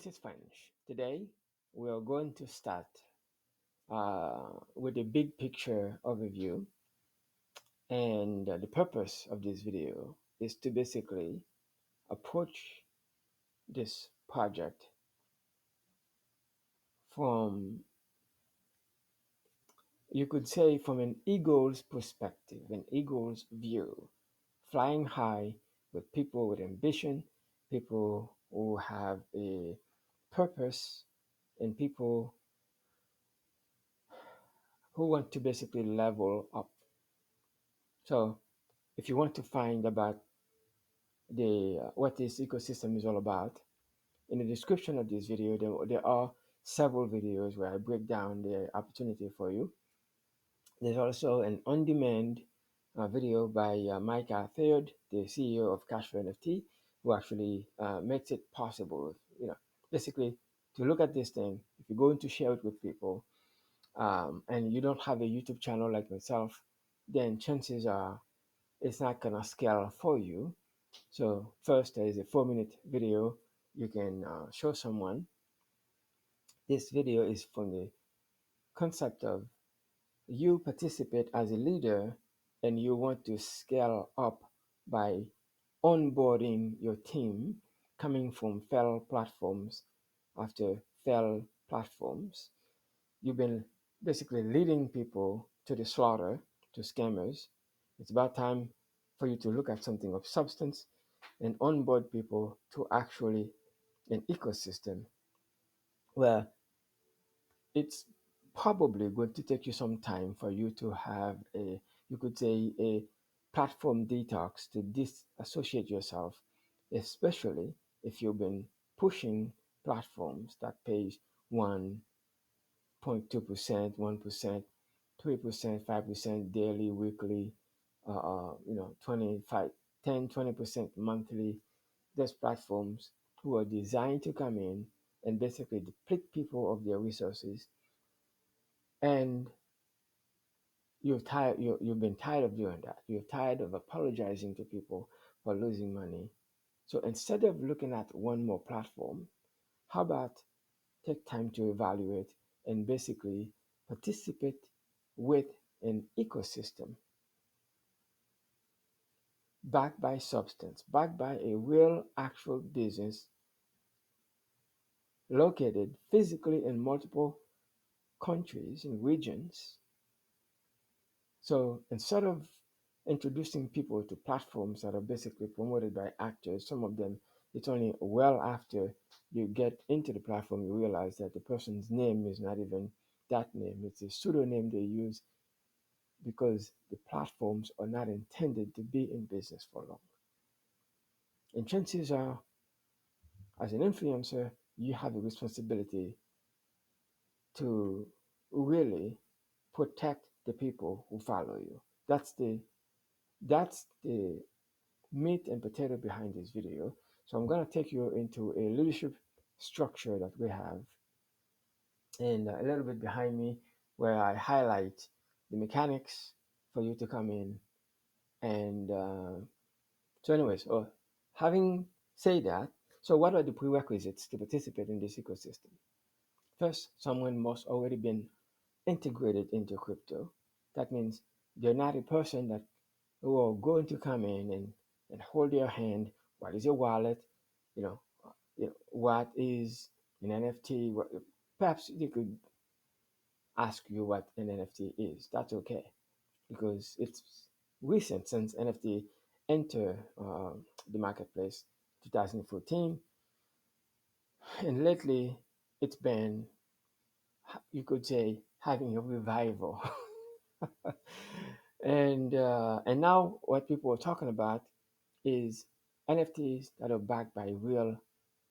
This is French. Today, we are going to start with a big picture overview. And the purpose of this video is to basically approach this project from, you could say, from an eagle's perspective, an eagle's view, flying high with people with ambition, people who have a purpose, and people who want to basically level up. So, if you want to find about the what this ecosystem is all about, in the description of this video, there are several videos where I break down the opportunity for you. There's also an on-demand video by Micah Third, the CEO of Cashflow NFT, who actually makes it possible, basically to look at this thing. If you're going to share it with people, and you don't have a YouTube channel like myself, then chances are it's not gonna scale for you. So first, there is a 4-minute video you can show someone. This video is from the concept of you participate as a leader and you want to scale up by onboarding your team coming from failed platforms after failed platforms. You've been basically leading people to the slaughter, to scammers. It's about time for you to look at something of substance and onboard people to actually an ecosystem where it's probably going to take you some time for you to have a, you could say, a platform detox to disassociate yourself, especially if you've been pushing platforms that pays 1.2%, 1%, 3%, 5% daily, weekly, 25, 10, 20% monthly. There's platforms who are designed to come in and basically deplete people of their resources, and you've been tired of doing that. You're tired of apologizing to people for losing money. So instead of looking at one more platform, how about take time to evaluate and basically participate with an ecosystem backed by substance, backed by a real actual business located physically in multiple countries and regions. So instead of introducing people to platforms that are basically promoted by actors, some of them, it's only well after you get into the platform you realize that the person's name is not even that name. It's a pseudonym they use because the platforms are not intended to be in business for long. And chances are, as an influencer, you have a responsibility to really protect the people who follow you. That's the meat and potato behind this video. So I'm going to take you into a leadership structure that we have, and a little bit behind me where I highlight the mechanics for you to come in. And so, anyways, having said that, so what are the prerequisites to participate in this ecosystem? First, someone must already been integrated into crypto. That means they're not a person that who are going to come in and hold your hand. What is your wallet? You know, what is an NFT? Perhaps they could ask you what an NFT is. That's okay because it's recent since NFT entered the marketplace 2014, and lately it's been, you could say, having a revival. And now what people are talking about is NFTs that are backed by real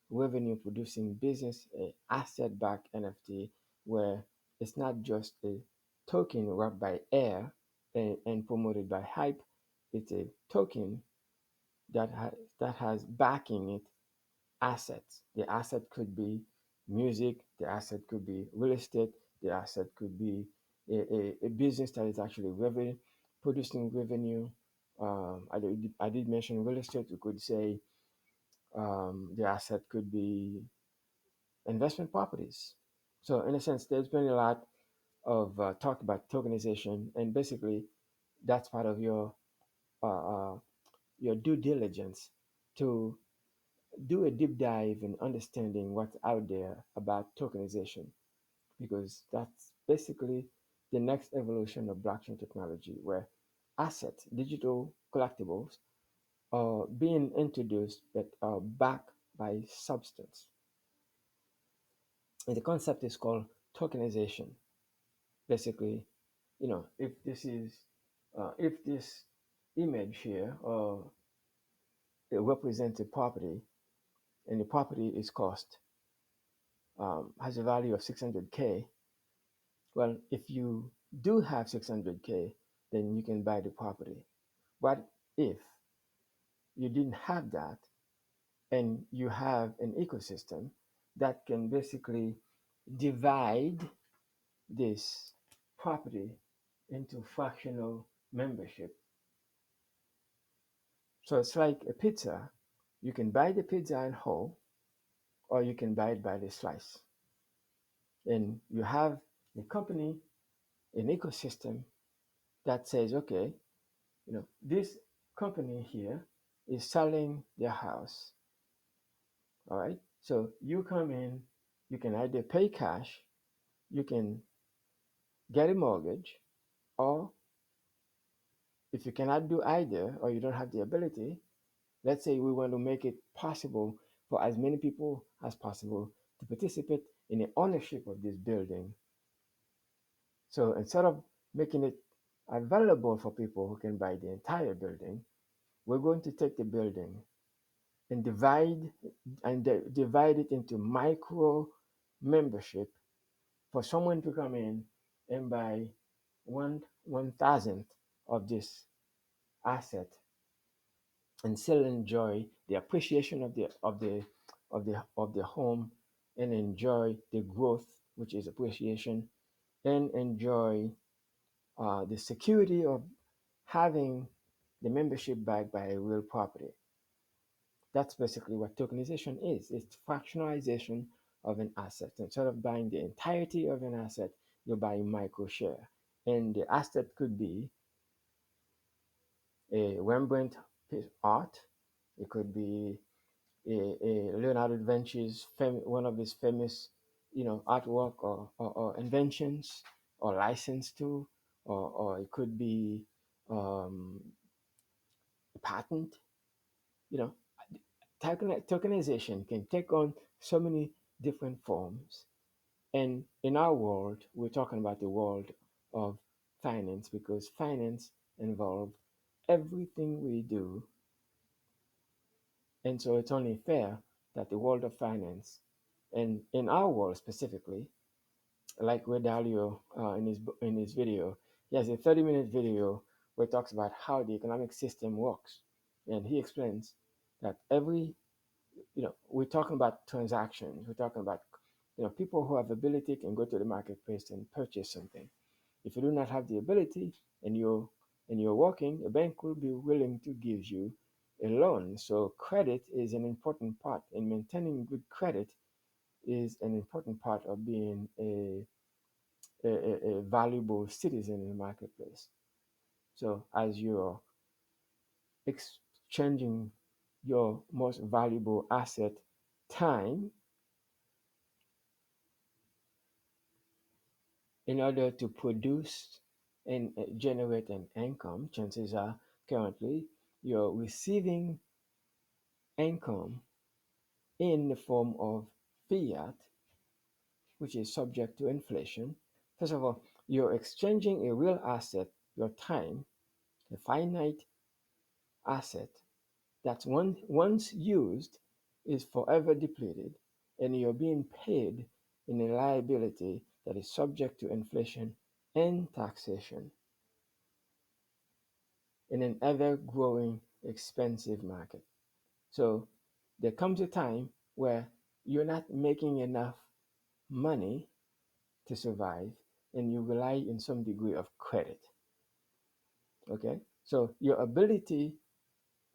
revenue producing business, a asset backed NFT where it's not just a token wrapped by air and promoted by hype. It's a token that has backing it assets. The asset could be music, the asset could be real estate, the asset could be a business that is actually producing revenue. I did mention real estate. We could say the asset could be investment properties. So in a sense, there's been a lot of talk about tokenization, and basically that's part of uh, uh, your due diligence to do a deep dive in understanding what's out there about tokenization, because that's basically the next evolution of blockchain technology, where assets, digital collectibles, are being introduced that are backed by substance. And the concept is called tokenization. Basically, if this image here it represents a property, and the property is cost has a value of 600K. Well, if you do have 600K, then you can buy the property. What if you didn't have that, and you have an ecosystem that can basically divide this property into fractional membership? So it's like a pizza. You can buy the pizza in whole, or you can buy it by the slice. And you have a company, an ecosystem that says, okay, this company here is selling their house. All right. So you come in, you can either pay cash, you can get a mortgage, or if you cannot do either, or you don't have the ability, let's say we want to make it possible for as many people as possible to participate in the ownership of this building. So instead of making it available for people who can buy the entire building, we're going to take the building and divide it into micro membership for someone to come in and buy one thousandth of this asset, and still enjoy the appreciation of the home, and enjoy the growth, which is appreciation, and enjoy the security of having the membership backed by a real property. That's basically what tokenization is. It's fractionalization of an asset. Instead of buying the entirety of an asset, you're buying micro share. And the asset could be a Rembrandt piece art. It could be a Leonardo da Vinci's one of his famous, artwork, or inventions, or license to, or it could be a patent. You know, tokenization can take on so many different forms. And in our world, we're talking about the world of finance, because finance involves everything we do. And so it's only fair that the world of finance, and in our world specifically, like Ray Dalio in his video, he has a 30-minute video where he talks about how the economic system works. And he explains that we're talking about transactions. We're talking about, people who have ability can go to the marketplace and purchase something. If you do not have the ability, and you're working, a bank will be willing to give you a loan. So credit is an important part, and maintaining good credit is an important part of being a valuable citizen in the marketplace. So as you're exchanging your most valuable asset, time, in order to produce and generate an income, chances are currently you're receiving income in the form of fiat, which is subject to inflation. First of all, you're exchanging a real asset, your time, a finite asset that once used is forever depleted, and you're being paid in a liability that is subject to inflation and taxation in an ever growing expensive market. So there comes a time where you're not making enough money to survive, and you rely in some degree of credit. Okay, so your ability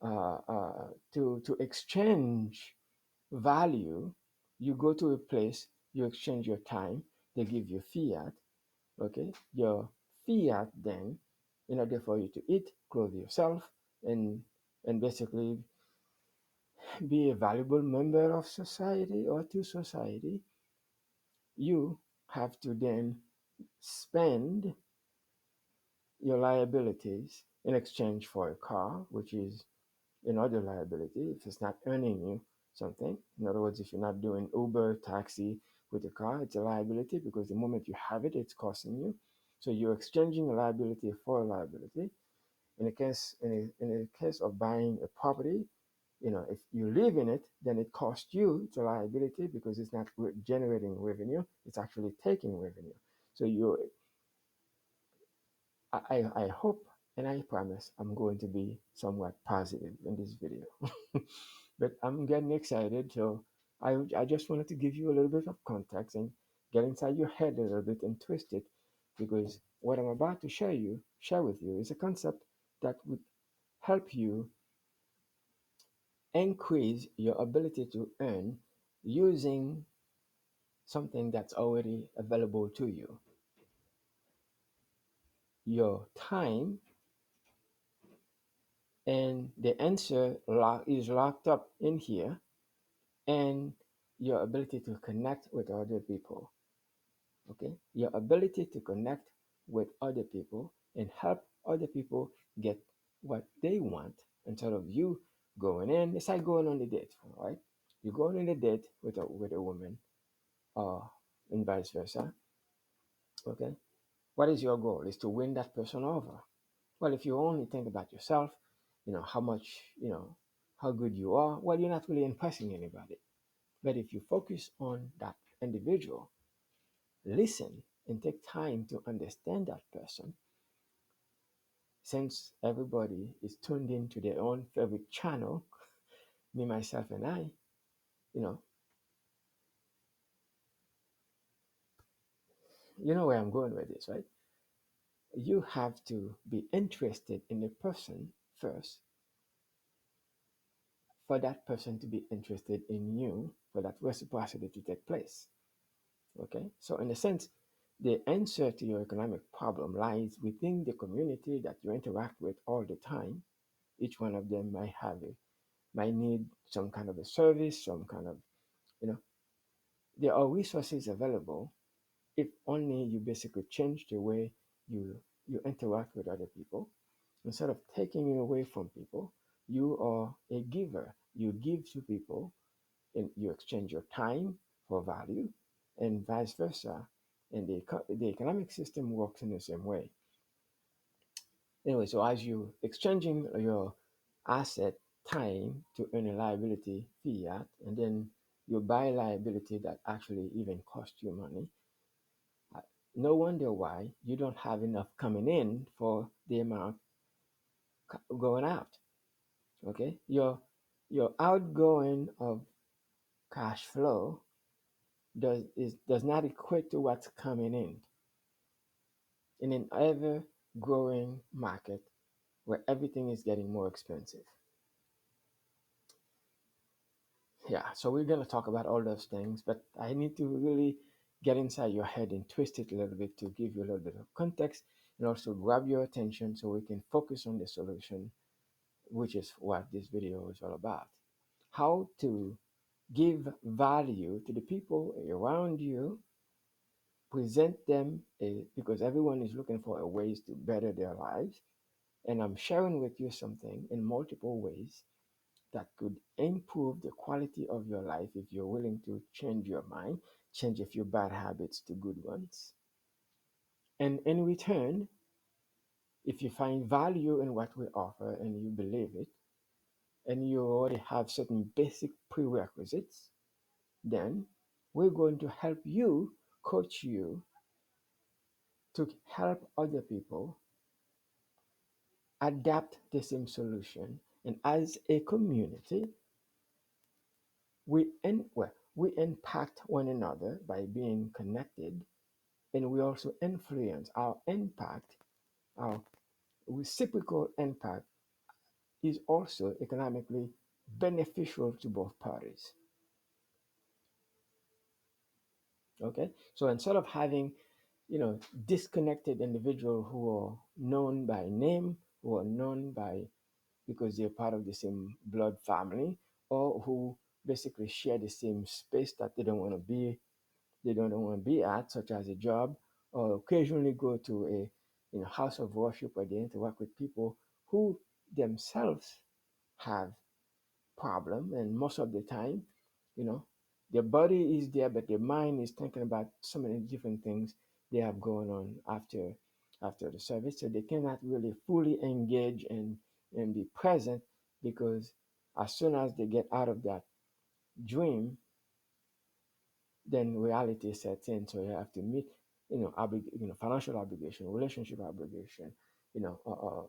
to exchange value You go to a place, you exchange your time, they give you fiat, okay? Your fiat then, in order for you to eat, clothe yourself, and and basically be a valuable member of society or to society, you have to then spend your liabilities in exchange for a car, which is another liability if it's not earning you something. In other words, if you're not doing Uber, taxi with a car, it's a liability because the moment you have it, it's costing you. So you're exchanging a liability for a liability. In the case of buying a property, if you live in it, then it costs you. It's a liability because it's not generating revenue; it's actually taking revenue. So I hope and I promise I'm going to be somewhat positive in this video. But I'm getting excited, so I just wanted to give you a little bit of context and get inside your head a little bit and twist it, because what I'm about to share with you is a concept that would help you increase your ability to earn using something that's already available to you. Your time, and the answer is locked up in here, and your ability to connect with other people. Okay, your ability to connect with other people and help other people get what they want instead of you going in. It's like going on a date, right? You go on a date with a woman, uh, and vice versa. Okay, what is your goal? Is to win that person over. Well, if you only think about yourself, how much, how good you are, well, you're not really impressing anybody. But if you focus on that individual, listen and take time to understand that person, since everybody is tuned into their own favorite channel, me, myself, and I, you know, you know where I'm going with this, right? You have to be interested in the person first for that person to be interested in you, for that reciprocity to take place. Okay, so in a sense, the answer to your economic problem lies within the community that you interact with all the time. Each one of them might need some kind of a service, some kind of, you know, there are resources available if only you basically change the way you interact with other people. Instead of taking away from people, you are a giver. You give to people and you exchange your time for value, and vice versa. And the economic system works in the same way. Anyway, so as you exchanging your asset time to earn a liability fiat, and then you buy liability that actually even cost you money, uh, no wonder why you don't have enough coming in for the amount going out. Okay, your outgoing of cash flow does not equate to what's coming in an ever growing market where everything is getting more expensive. Yeah, so we're going to talk about all those things, but I need to really get inside your head and twist it a little bit to give you a little bit of context and also grab your attention so we can focus on the solution, which is what this video is all about. How to give value to the people around you, present them because everyone is looking for a ways to better their lives. And I'm sharing with you something in multiple ways that could improve the quality of your life if you're willing to change your mind, change a few bad habits to good ones. And in return, if you find value in what we offer and you believe it, and you already have certain basic prerequisites, then we're going to help you, coach you to help other people adapt the same solution. And as a community, we impact one another by being connected, and we also influence our impact. Our reciprocal impact is also economically beneficial to both parties. Okay, so instead of having, disconnected individual who are known by name, who are known by because they're part of the same blood family, or who basically share the same space that they don't want to be at, such as a job, or occasionally go to a house of worship where they interact with people who themselves have problem, and most of the time, you know, their body is there, but their mind is thinking about so many different things they have going on after the service, so they cannot really fully engage and be present because as soon as they get out of that dream, then reality sets in. So you have to meet, financial obligation, relationship obligation, you know, uh, uh,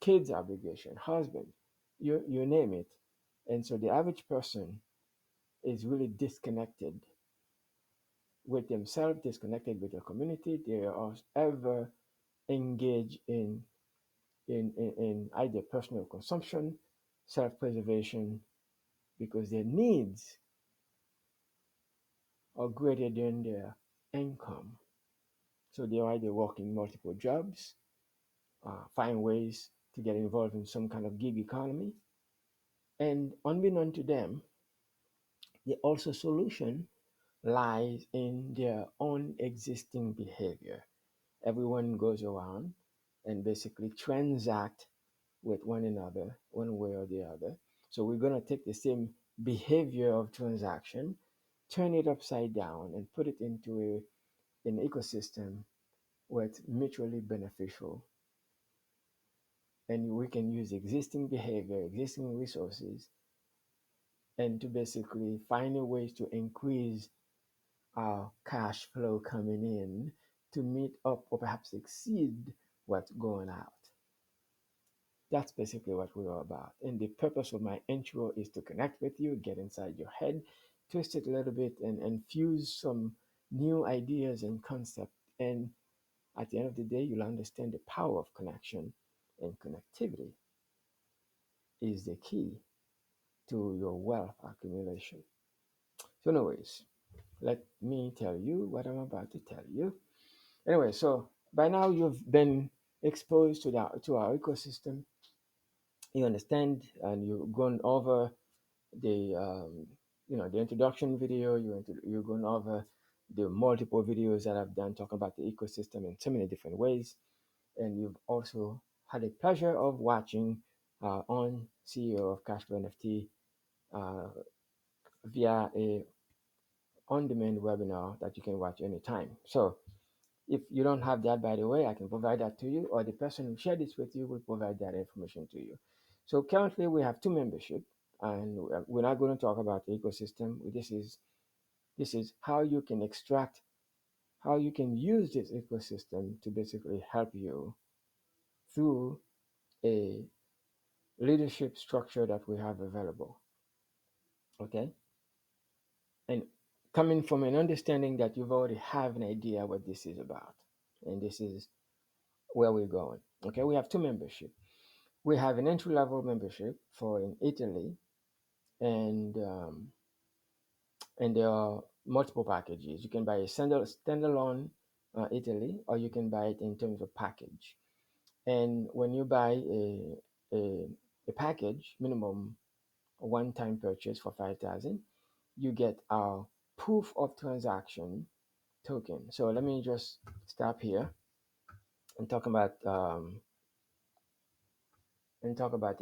kids obligation, husband, you name it. And so the average person is really disconnected with themselves, disconnected with their community. They are ever engaged in either personal consumption, self-preservation, because their needs are greater than their income. So they're either working multiple jobs, find ways to get involved in some kind of gig economy. And unbeknown to them, the also solution lies in their own existing behavior. Everyone goes around and basically transact with one another one way or the other. So we're going to take the same behavior of transaction, turn it upside down, and put it into an ecosystem where it's mutually beneficial. And we can use existing behavior, existing resources, and to basically find a ways to increase our cash flow coming in to meet up or perhaps exceed what's going out. That's basically what we're all about. And the purpose of my intro is to connect with you, get inside your head, twist it a little bit, and fuse some new ideas and concepts. And at the end of the day, you'll understand the power of connection, and connectivity is the key to your wealth accumulation. So, anyways, let me tell you what I'm about to tell you. Anyway, so by now you've been exposed to our ecosystem. You understand, and you've gone over the the introduction video. You're going over the multiple videos that I've done talking about the ecosystem in so many different ways, and you've also had the pleasure of watching on CEO of Cashflow NFT uh, via a on-demand webinar that you can watch anytime. So if you don't have that, by the way, I can provide that to you, or the person who shared this with you will provide that information to you. So currently we have two membership, and we're not going to talk about the ecosystem. This is how you can extract, how you can use this ecosystem to basically help you through a leadership structure that we have available. Okay, and coming from an understanding that you've already have an idea what this is about, and this is where we're going. Okay, we have two membership. We have an entry level membership for in Italy, and there are multiple packages. You can buy a standalone Italy, or you can buy it in terms of package. And when you buy a, a package, minimum one time purchase for 5,000, you get our proof of transaction token. So let me just stop here and talk about the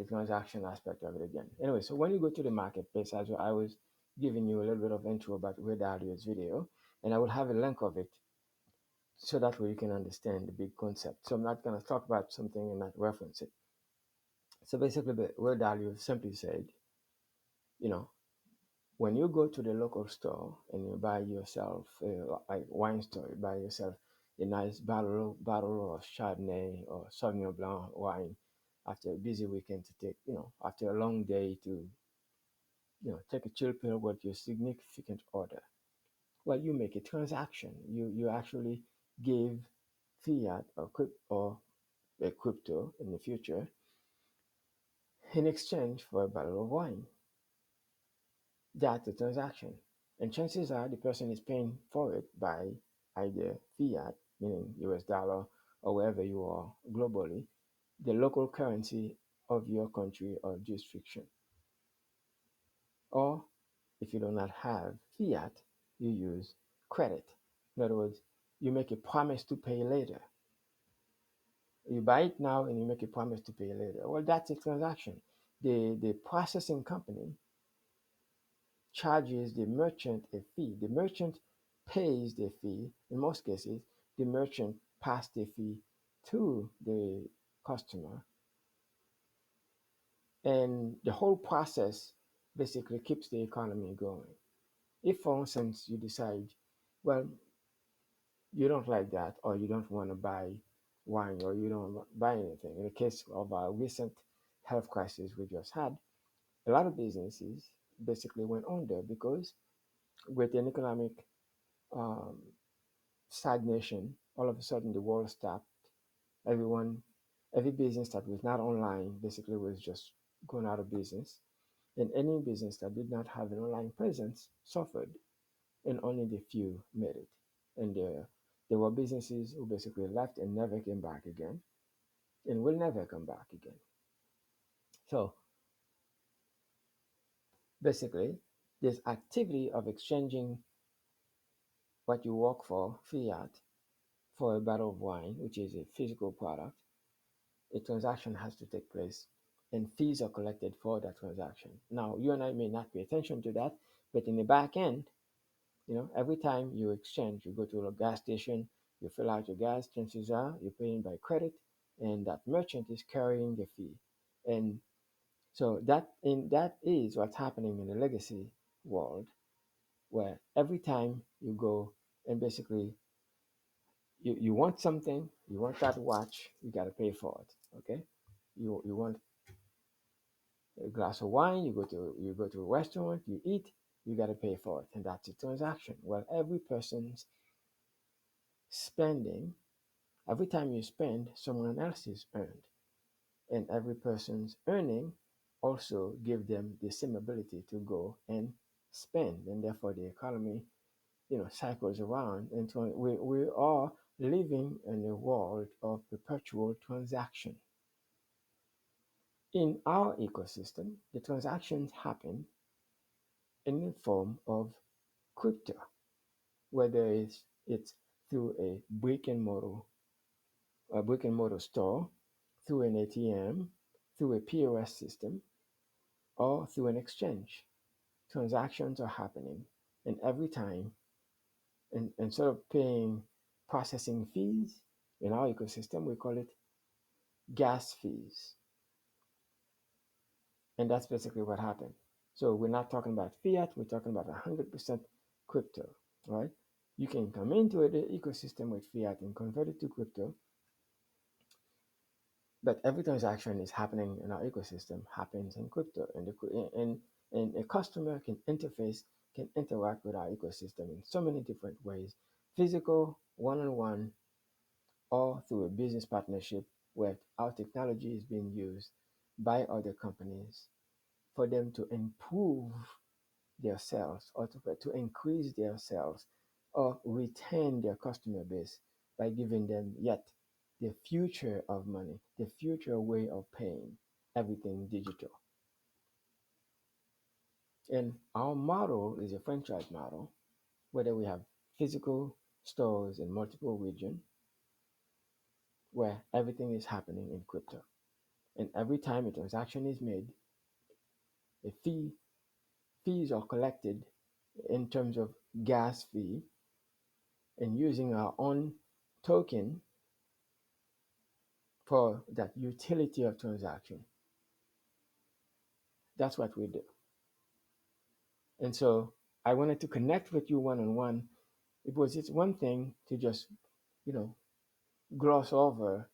transaction aspect of it again. Anyway, so when you go to the marketplace, as I was giving you a little bit of intro about Red Audio's video, and I will have a link of it so that way you can understand the big concept. So I'm not going to talk about something and not reference it. So basically, the Red Audio simply said, you know, when you go to the local store and you buy yourself, like wine store, you buy yourself a nice bottle of Chardonnay or Sauvignon Blanc wine after a busy weekend to take, after a long day to, take a chill pill with your significant order. Well, you make a transaction. You actually give fiat or a crypto in the future in exchange for a bottle of wine. That's a transaction. And chances are the person is paying for it by either fiat, meaning US dollar, or wherever you are globally, the local currency of your country or jurisdiction. Or if you do not have fiat, you use credit. In other words, you make a promise to pay later. You buy it now and you make a promise to pay later. Well, that's a transaction. The processing company charges the merchant a fee. The merchant pays the fee. In most cases, the merchant passes the fee to the customer, and the whole process basically keeps the economy going. If, for instance, you decide, well, you don't like that, or you don't want to buy wine, or you don't buy anything. In the case of a recent health crisis we just had, a lot of businesses basically went under because with an economic um, stagnation, all of a sudden the world stopped. Everyone, every business that was not online basically was just going out of business. And any business that did not have an online presence suffered, and only the few made it. And there were businesses who basically left and never came back again, and will never come back again. So basically, this activity of exchanging what you work for, fiat, for a bottle of wine, which is a physical product, a transaction has to take place, and fees are collected for that transaction. Now, you and I may not pay attention to that, but in the back end, every time you exchange, you go to a gas station, you fill out your gas, chances are you're paying by credit, and that merchant is carrying the fee. And so that is what's happening in the legacy world, where every time you go and basically you want something, you want that watch, you got to pay for it. Okay, you want a glass of wine, you go to a restaurant, you eat, you got to pay for it, and that's a transaction. Well, every person's spending, every time you spend, someone else is earned, and every person's earning also give them the same ability to go and spend, and therefore the economy, cycles around. And so we are living in a world of perpetual transaction. In our ecosystem, the transactions happen in the form of crypto, whether it's through a brick and mortar store, through an ATM, through a POS system, or through an exchange. Transactions are happening, and every time, and instead of paying processing fees in our ecosystem, we call it gas fees, and that's basically what happened. So we're not talking about fiat; we're talking about 100% crypto, right? You can come into the ecosystem with fiat and convert it to crypto, but every transaction is happening in our ecosystem happens in crypto, and a customer can interact with our ecosystem in so many different ways: physical, one-on-one, or through a business partnership where our technology is being used by other companies for them to improve their sales, or to increase their sales, or retain their customer base by giving them yet the future of money, the future way of paying, everything digital. And our model is a franchise model, whether we have physical stores in multiple regions where everything is happening in crypto. And every time a transaction is made, a fees are collected in terms of gas fee, and using our own token for that utility of transaction. That's what we do. And so I wanted to connect with you one on one. It's one thing to just, you know, gloss over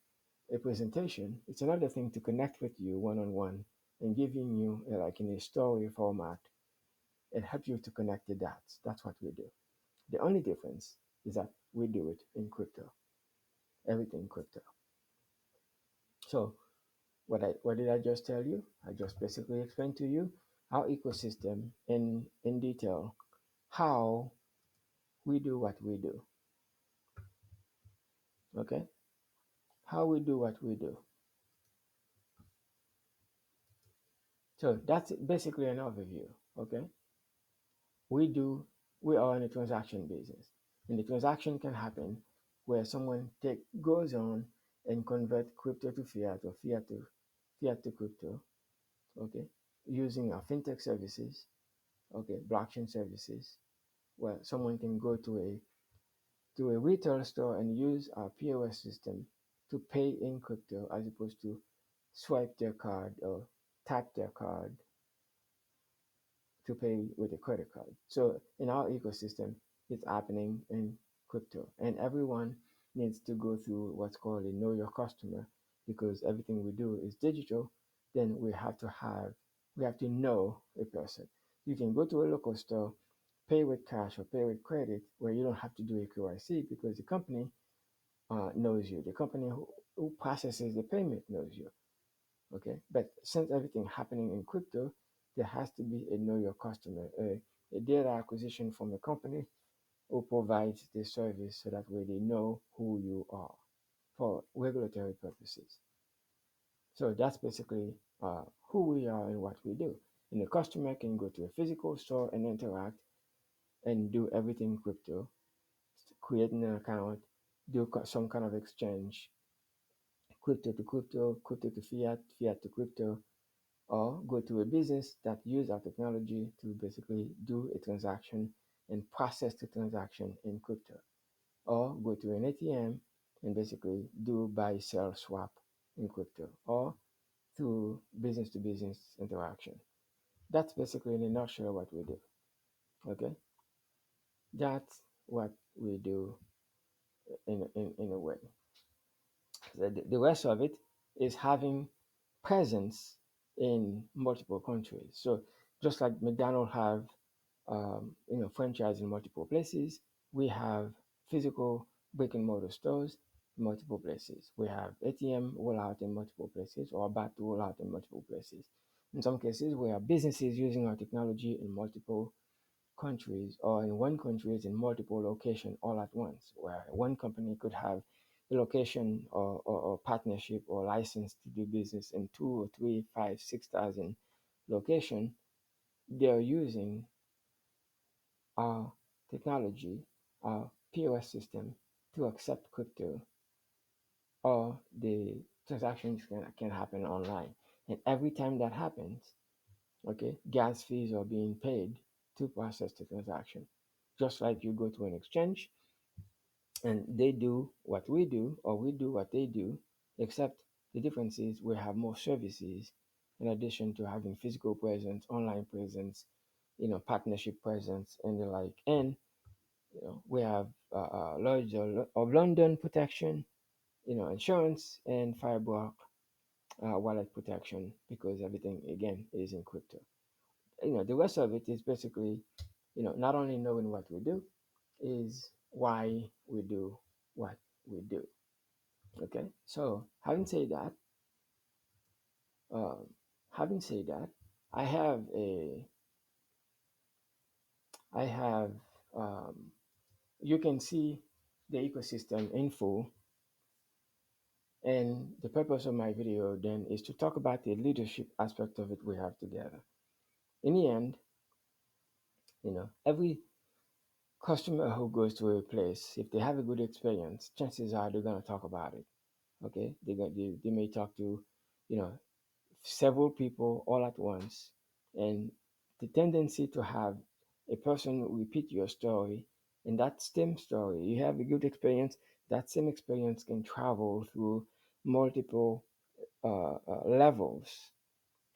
a presentation. It's another thing to connect with you one on one and giving you like in a story format and help you to connect the dots. That's what we do. The only difference is that we do it in crypto, everything crypto. So what did I just tell you? I just basically explained to you our ecosystem in detail, how we do what we do. Okay, how we do what we do. So that's basically an overview. Okay, we do we are in a transaction business, and the transaction can happen where someone take goes on and convert crypto to fiat or fiat to crypto. Okay, using our fintech services. Okay, blockchain services where someone can go to a retail store and use our POS system to pay in crypto as opposed to swipe their card or tap their card to pay with a credit card. So in our ecosystem, it's happening in crypto, and everyone needs to go through what's called a know your customer because everything we do is digital. Then we have to know a person. You can go to a local store, pay with cash or pay with credit, where you don't have to do a KYC because the company knows you. The company who processes the payment knows you. Okay, but since everything happening in crypto, there has to be a know your customer, a data acquisition from a company who provides the service so that way they know who you are for regulatory purposes. So that's basically who we are and what we do. And the customer can go to a physical store and interact and do everything crypto, create an account, do some kind of exchange, crypto to fiat, fiat to crypto, or go to a business that use our technology to basically do a transaction and process the transaction in crypto, or go to an ATM and basically do buy, sell, swap in crypto, or through business to business interaction. That's basically in a nutshell what we do. Okay, that's what we do in a way. The rest of it is having presence in multiple countries. So just like McDonald's have franchise in multiple places, we have physical brick and mortar stores in multiple places. We have ATM rollout in multiple places or about to roll out in multiple places. In some cases, we have businesses using our technology in multiple countries or in one country in multiple locations all at once, where one company could have a location or partnership or license to do business in two or three, five, 6,000 location. They're using our technology, our POS system to accept crypto or the transactions can happen online. And every time that happens, okay, gas fees are being paid to process the transaction. Just like you go to an exchange and they do what we do, or we do what they do, except the difference is we have more services in addition to having physical presence, online presence, partnership presence, and the like. And we have Lloyd's of London protection, insurance, and Fireblock wallet protection because everything again is in crypto. The rest of it is basically, not only knowing what we do, is why we do what we do. Okay, so um, having said that, I have a, I have, you can see the ecosystem in full, and the purpose of my video then is to talk about the leadership aspect of it we have together. In the end, every customer who goes to a place, if they have a good experience, chances are they're gonna talk about it. Okay, they may talk to, you know, several people all at once, and the tendency to have a person repeat your story, and that same story, you have a good experience, that same experience can travel through multiple levels,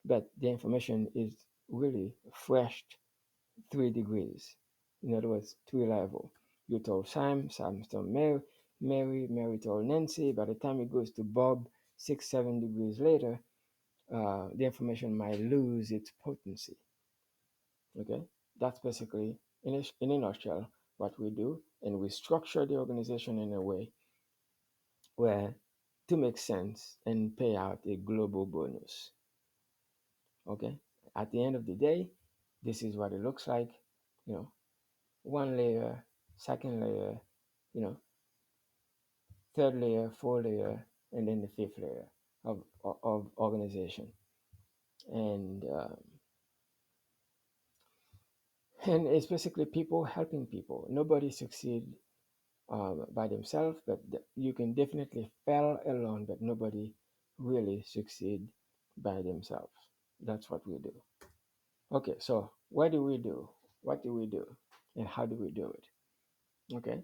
but the information is really fresh 3 degrees. In other words, 3 level. You told Sam, Sam told Mary, Mary told Nancy. By the time it goes to Bob, 6, 7 degrees later, the information might lose its potency. Okay, that's basically in a nutshell what we do, and we structure the organization in a way where to make sense and pay out a global bonus. Okay, at the end of the day, this is what it looks like. You know, one layer, second layer, you know, third layer, fourth layer, and then the fifth layer of organization. And and it's basically people helping people. Nobody succeed by themselves, but you can definitely fail alone, but nobody really succeed by themselves. That's what we do. Okay, so what do we do? What do we do? And how do we do it? Okay,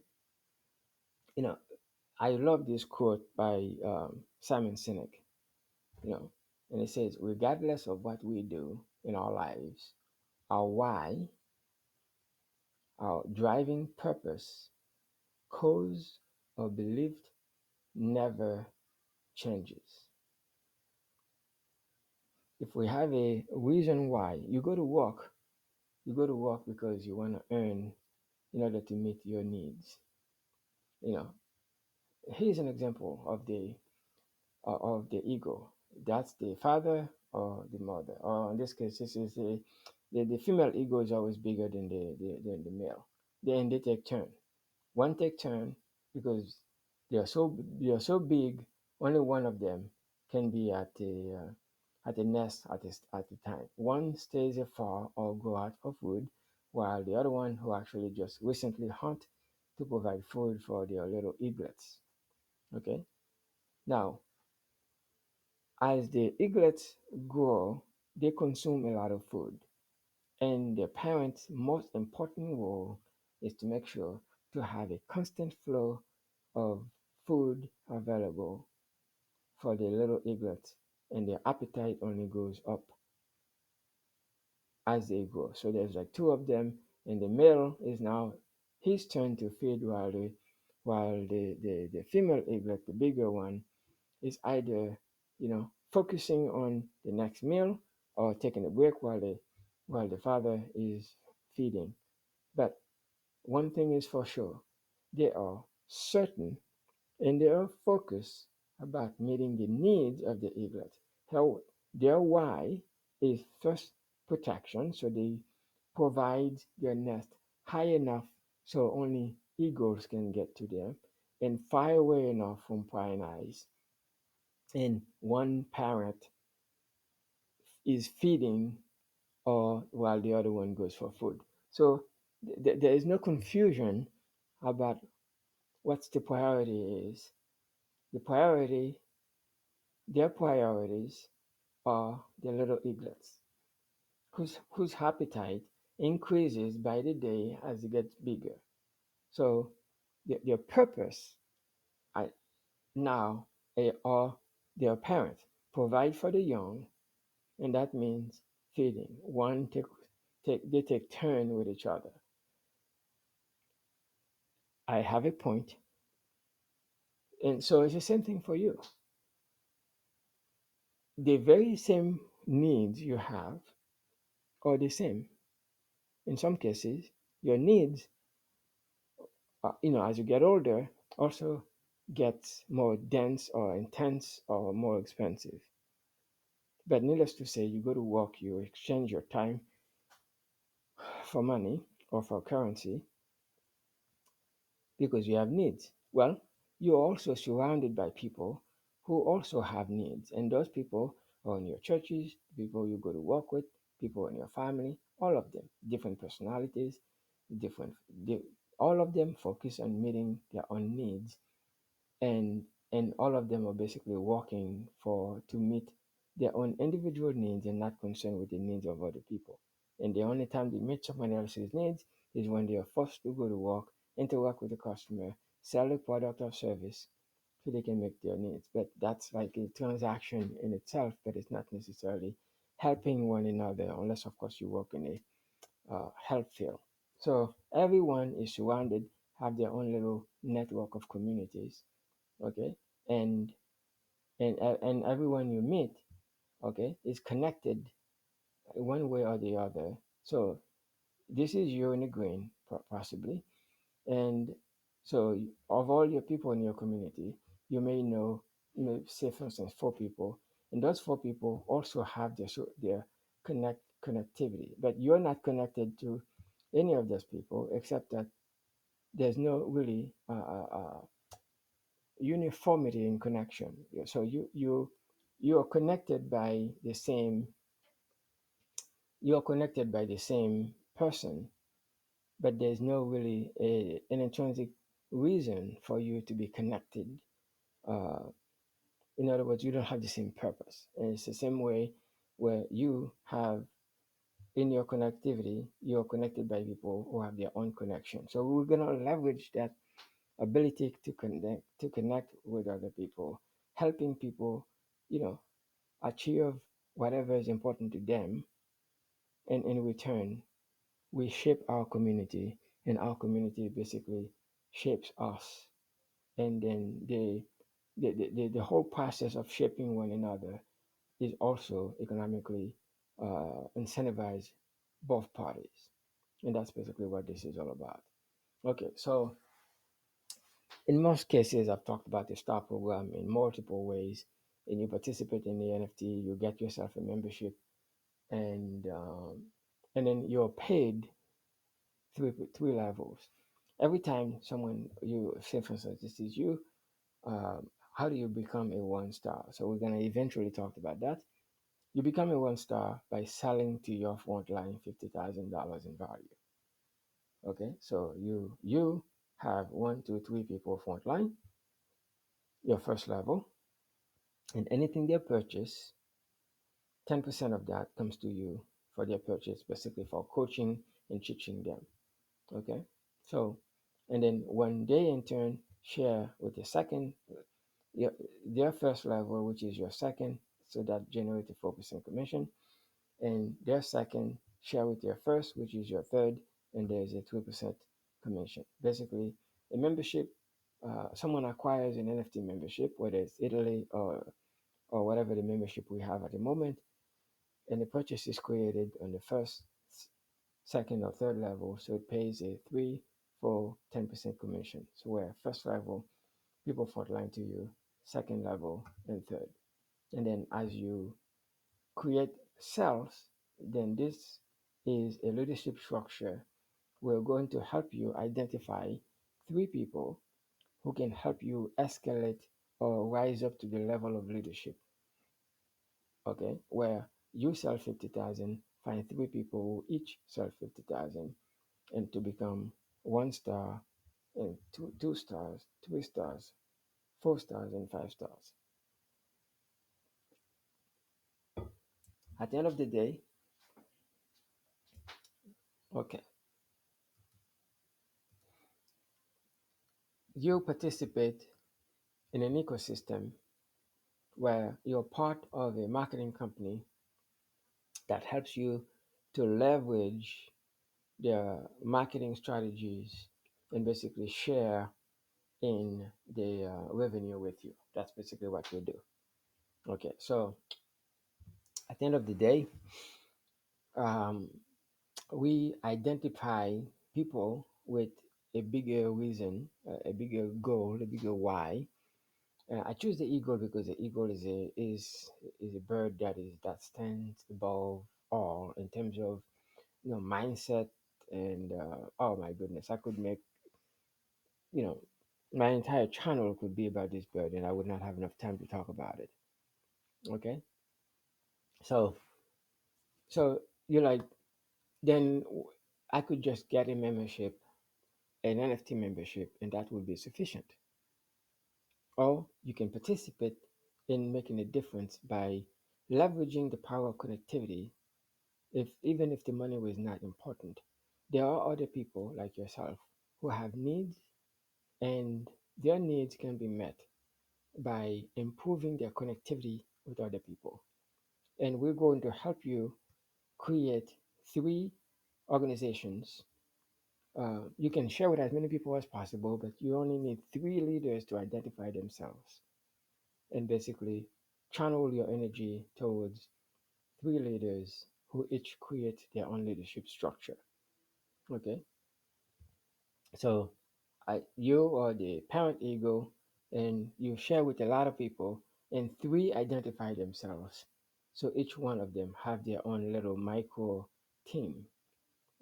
you know, I love this quote by Simon Sinek, you know, and it says, regardless of what we do in our lives, our why, our driving purpose, cause, or belief never changes. If we have a reason why you go to work because you want to earn in order to meet your needs. You know, here's an example of the ego. That's the father or the mother. Or in this case, this is the female ego is always bigger than the male. Then they take turn. One take turn because they are so big. Only one of them can be at the nest at the time. One stays afar or go out for food, while the other one who actually just recently hunt to provide food for their little eaglets. Okay. Now, as the eaglets grow, they consume a lot of food, and the parent's most important role is to make sure to have a constant flow of food available for the little eaglets, and their appetite only goes up as they grow. So there's like two of them, and the male is now his turn to feed while the female eaglet, the bigger one, is either focusing on the next meal or taking a break while the father is feeding. But one thing is for sure, they are certain and they are focused about meeting the needs of the eaglet. So their why is first protection, so they provide their nest high enough so only eagles can get to them, and far away enough from prying eyes. And one parent is feeding or while the other one goes for food. So there is no confusion about what's the priority is. The priority Their priorities are the little eaglets, whose appetite increases by the day as it gets bigger. So their purpose I, now are their parents provide for the young, and that means feeding. They take turn with each other. I have a point, and so it's the same thing for you. The very same needs you have are the same. In some cases, your needs as you get older, also gets more dense or intense or more expensive. But needless to say, you go to work, you exchange your time for money or for currency because you have needs. Well, you're also surrounded by people who also have needs, and those people are in your churches, people you go to work with, people in your family, all of them, different personalities, different, di- all of them focus on meeting their own needs, and all of them are basically working for to meet their own individual needs and not concerned with the needs of other people. And the only time they meet someone else's needs is when they are forced to go to work, interact with the customer, sell a product or service so they can make their needs. But that's like a transaction in itself, but it's not necessarily helping one another unless of course you work in a health field. So everyone is surrounded, have their own little network of communities, okay, and and everyone you meet, okay, is connected one way or the other. So this is you in a green, possibly, and so of all your people in your community, you may know, say for instance, four people, and those four people also have their connectivity, but you're not connected to any of those people, except that there's no really uniformity in connection. So you are connected by the same you are connected by the same person, but there's no really an intrinsic reason for you to be connected. Uh, in other words, you don't have the same purpose. And it's the same way where you have in your connectivity, you're connected by people who have their own connection. So we're gonna leverage that ability to connect with other people, helping people, you know, achieve whatever is important to them, and in return, we shape our community, and our community basically shapes us. And then the whole process of shaping one another is also economically incentivize both parties. And that's basically what this is all about. Okay, so in most cases, I've talked about the star program in multiple ways. And you participate in the NFT, you get yourself a membership, and then you're paid three levels. Every time someone you say, for instance, this is you. How do you become a one star? So we're gonna eventually talk about that. You become a one star by selling to your front line $50,000 in value. Okay, so you have one, two, three people front line, your first level, and anything they purchase, 10% of that comes to you for their purchase, basically for coaching and teaching them. Okay, so and then when they in turn share with the second, your, their first level, which is your second, so that generates a 4% commission, and their second share with their first, which is your third, and there's a 3% commission. Basically, a membership, someone acquires an NFT membership, whether it's Italy or whatever the membership we have at the moment, and the purchase is created on the first, second, or third level, so it pays a 3, 4, 10% commission. So where first level, people frontline to you, second level, and third. And then as you create cells, then this is a leadership structure. We're going to help you identify three people who can help you escalate or rise up to the level of leadership. Okay, where you sell 50,000, find three people who each sell 50,000, and to become one star, and two stars, 3 stars, 4 stars, and 5 stars. At the end of the day, okay, you participate in an ecosystem where you're part of a marketing company that helps you to leverage their marketing strategies and basically share in the revenue with you. That's basically what we do. Okay, so at the end of the day, um, we identify people with a bigger reason, a bigger goal, a bigger why. I choose the eagle because the eagle is a bird that stands above all in terms of mindset, and oh my goodness, I could make you know my entire channel could be about this bird, and I would not have enough time to talk about it. Okay, so so you're like, then I could just get a membership, an NFT membership, and that would be sufficient. Or you can participate in making a difference by leveraging the power of connectivity. If even if the money was not important, there are other people like yourself who have needs, and their needs can be met by improving their connectivity with other people. And we're going to help you create three organizations. You can share with as many people as possible, but you only need three leaders to identify themselves and basically channel your energy towards three leaders who each create their own leadership structure. Okay, so you are the parent ego, and you share with a lot of people, and three identify themselves. So each one of them have their own little micro team,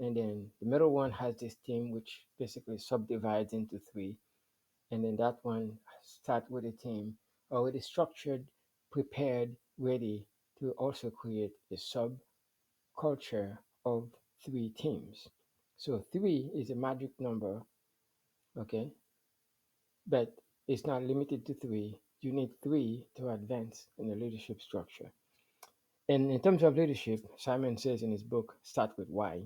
And then the middle one has this team which basically subdivides into three, and then that one start with a team already structured, prepared, ready to also create a sub culture of three teams. So three is a magic number, okay? But it's not limited to three. You need three to advance in the leadership structure. And in terms of leadership, Simon says in his book, Start with Why,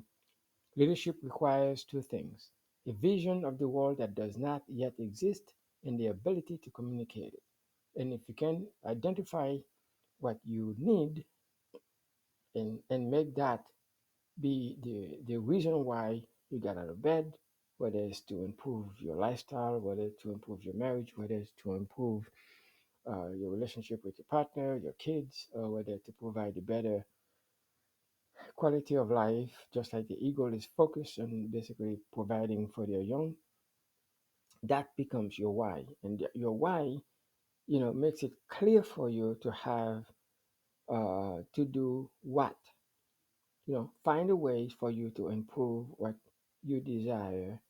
leadership requires two things: a vision of the world that does not yet exist and the ability to communicate it. And if you can identify what you need and make that be the reason why you got out of bed, whether it's to improve your lifestyle, whether it's to improve your marriage, whether it's to improve your relationship with your partner, your kids, or whether to provide a better quality of life, just like the eagle is focused on basically providing for their young, that becomes your why. And your why, makes it clear for you to have to do what. Find a way for you to improve what you desire,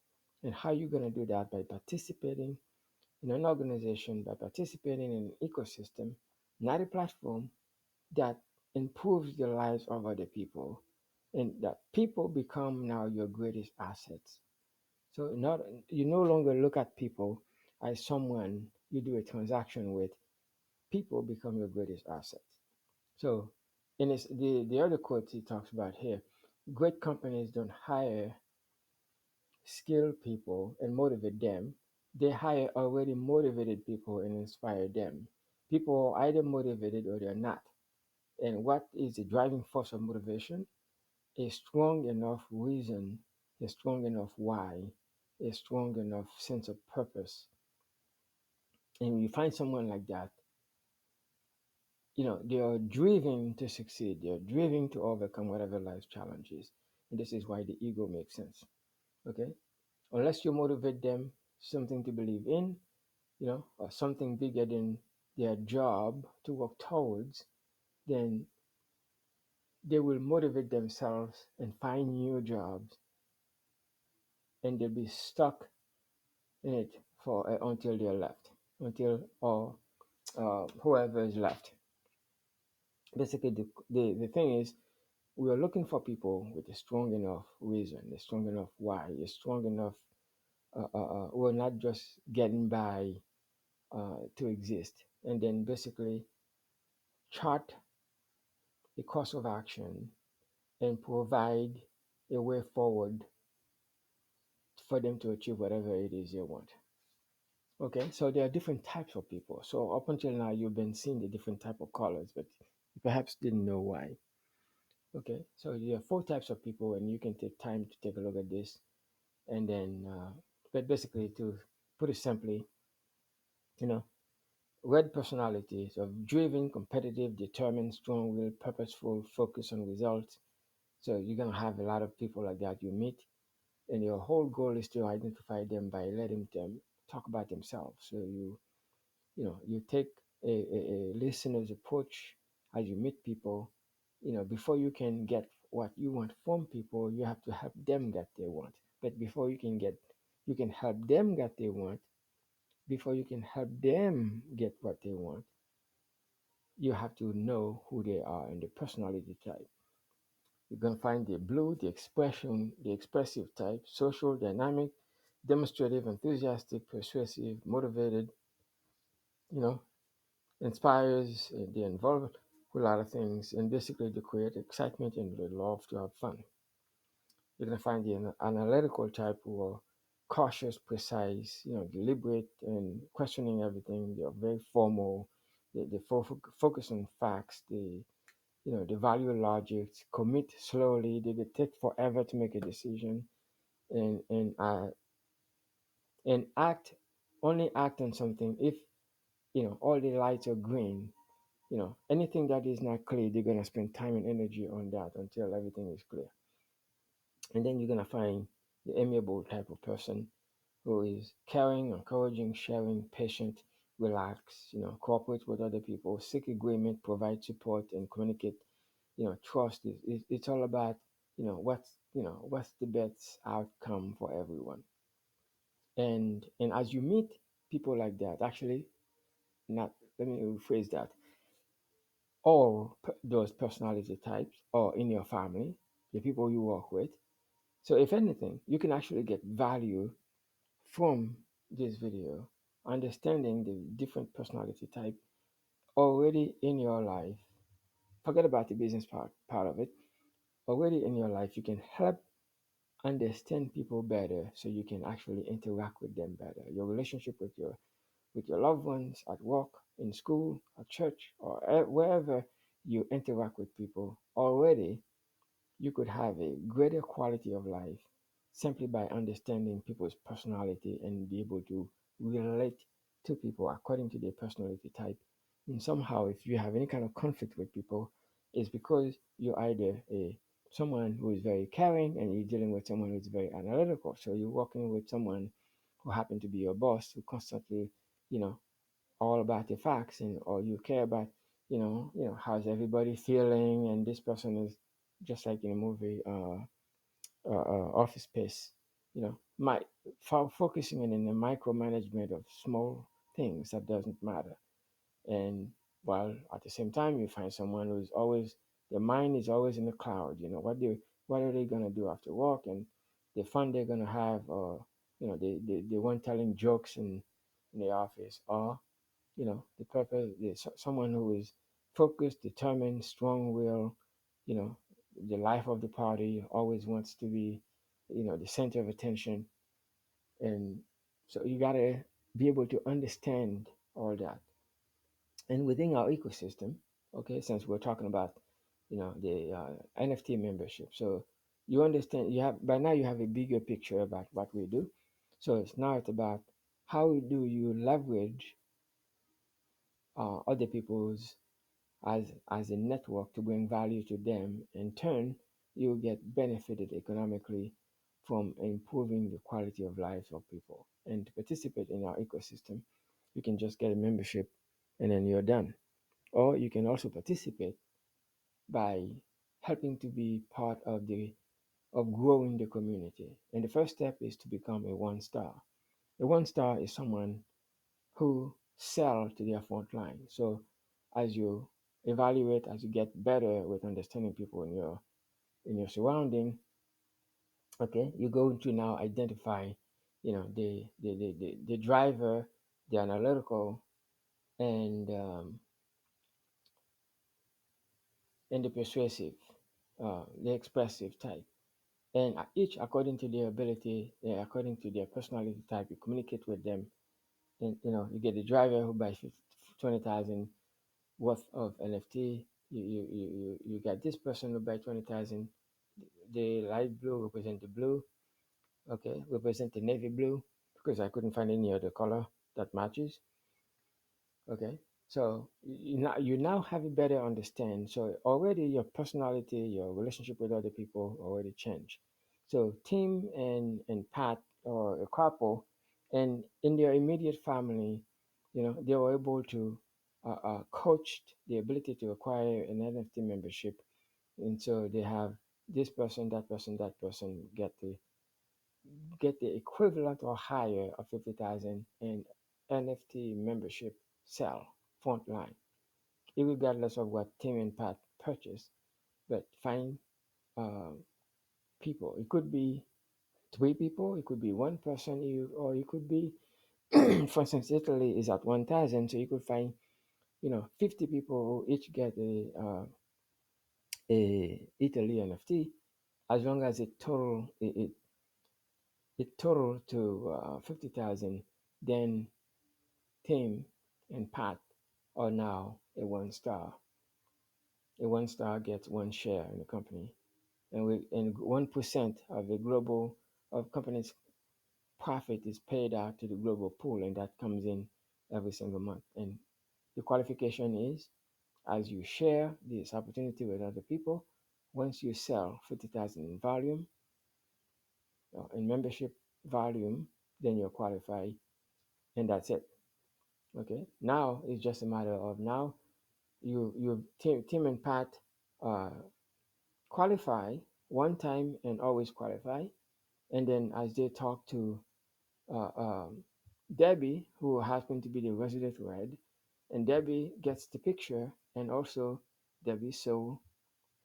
and how you're going to do that by participating in an organization, by participating in an ecosystem, not a platform that improves the lives of other people, and that people become now your greatest assets. So not you no longer look at people as someone you do a transaction with. People become your greatest assets. So, in the other quote he talks about here, great companies don't hire skilled people and motivate them. They hire already motivated people and inspire them. People are either motivated or they're not. And what is the driving force of motivation? A strong enough reason, a strong enough why, a strong enough sense of purpose. And when you find someone like that, they are driven to succeed. They are driven to overcome whatever life's challenge is. And this is why the ego makes sense. Okay? Unless you motivate them something to believe in, or something bigger than their job to work towards, then they will motivate themselves and find new jobs, and they'll be stuck in it for until they're left, until or whoever is left. Basically, the thing is, we are looking for people with a strong enough reason, a strong enough why, a strong enough who are not just getting by to exist, and then basically chart a course of action and provide a way forward for them to achieve whatever it is they want. Okay, so there are different types of people. So up until now, you've been seeing the different type of colors, but you perhaps didn't know why. Okay, so there are four types of people, and you can take time to take a look at this, and then, but basically, to put it simply, you know, red personalities of driven, competitive, determined, strong-willed, purposeful, focused on results. So you're gonna have a lot of people like that you meet, and your whole goal is to identify them by letting them talk about themselves. So you take a listener's approach as you meet people. Before you can get what you want from people, you have to help them get they want. But before you can help them get they want. Before you can help them get what they want, you have to know who they are and the personality type. You're gonna find the blue, the expressive type, social, dynamic, demonstrative, enthusiastic, persuasive, motivated, you know, inspires, they're involved with a lot of things, and basically they create excitement and they love to have fun. You're going to find the analytical type who are cautious, precise, deliberate, and questioning everything. They are very formal. They focus on facts. They value logic, commit slowly. They take forever to make a decision, and act only act on something if all the lights are green. Anything that is not clear, they're gonna spend time and energy on that until everything is clear. And then you're gonna find the amiable type of person who is caring, encouraging, sharing, patient, relax, cooperate with other people, seek agreement, provide support, and communicate. Trust is it's all about what's the best outcome for everyone. And as you meet people like that, actually, not let me rephrase that, those personality types, or in your family, the people you work with. So if anything, you can actually get value from this video, understanding the different personality type already in your life. Forget about the business part of it. Already in your life, you can help understand people better, so you can actually interact with them better. Your relationship with your loved ones at work, in school, at church, or wherever you interact with people, already you could have a greater quality of life simply by understanding people's personality and be able to relate to people according to their personality type. And somehow, if you have any kind of conflict with people, it's because you're either a someone who is very caring and you're dealing with someone who's very analytical. So you're working with someone who happen to be your boss, who constantly, you know, all about the facts, and or you care about, how's everybody feeling, and this person is just like in a movie, Office Space, my focusing in the micromanagement of small things that doesn't matter. And while at the same time, you find someone who's always, their mind is always in the cloud. What are they gonna do after work, and the fun they're gonna have, or they weren't telling jokes in the office, or the purpose, someone who is focused, determined, strong will, you know, the life of the party, always wants to be, the center of attention. And so you got to be able to understand all that. And within our ecosystem, okay, since we're talking about, the NFT membership, so you understand, you have, by now you have a bigger picture about what we do. So it's about how do you leverage other people's as a network to bring value to them. In turn, you will get benefited economically from improving the quality of lives of people. And to participate in our ecosystem, you can just get a membership and then you're done. Or you can also participate by helping to be part of growing the community. And the first step is to become a one star. A one star is someone who sell to their front line. So as you evaluate, as you get better with understanding people in your surrounding, okay, you're going to now identify, the driver, the analytical, and the persuasive, the expressive type. And each according to their ability, according to their personality type, you communicate with them. And you get the driver who buys 20,000 worth of NFT. You got this person who buy 20,000. The light blue represent the blue. Okay, represent the navy blue, because I couldn't find any other color that matches. Okay, so you now have a better understand. So already your personality, your relationship with other people already changed. So Tim and Pat, or a couple, and in their immediate family, they were able to coached the ability to acquire an NFT membership, and so they have this person, that person, that person get the equivalent or higher of 50,000 in NFT membership sell frontline, regardless of what Tim and Pat purchase. But find uh, people. It could be three people, it could be one person, or it could be, for instance, Italy is at 1,000, so you could find 50 people who each get a Italy NFT, as long as it total to 50,000, then Tim and Pat are now a one star. A one star gets one share in the company, and 1% of the global of company's profit is paid out to the global pool, and that comes in every single month. And the qualification is, as you share this opportunity with other people, once you sell 50,000 in volume, in membership volume, then you're qualified, and that's it. Okay. Now it's just a matter of, now Tim and Pat uh, qualify. one time and always qualify. And then as they talk to uh, um, Debbie, who happened to be the resident red, and Debbie gets the picture, and also Debbie saw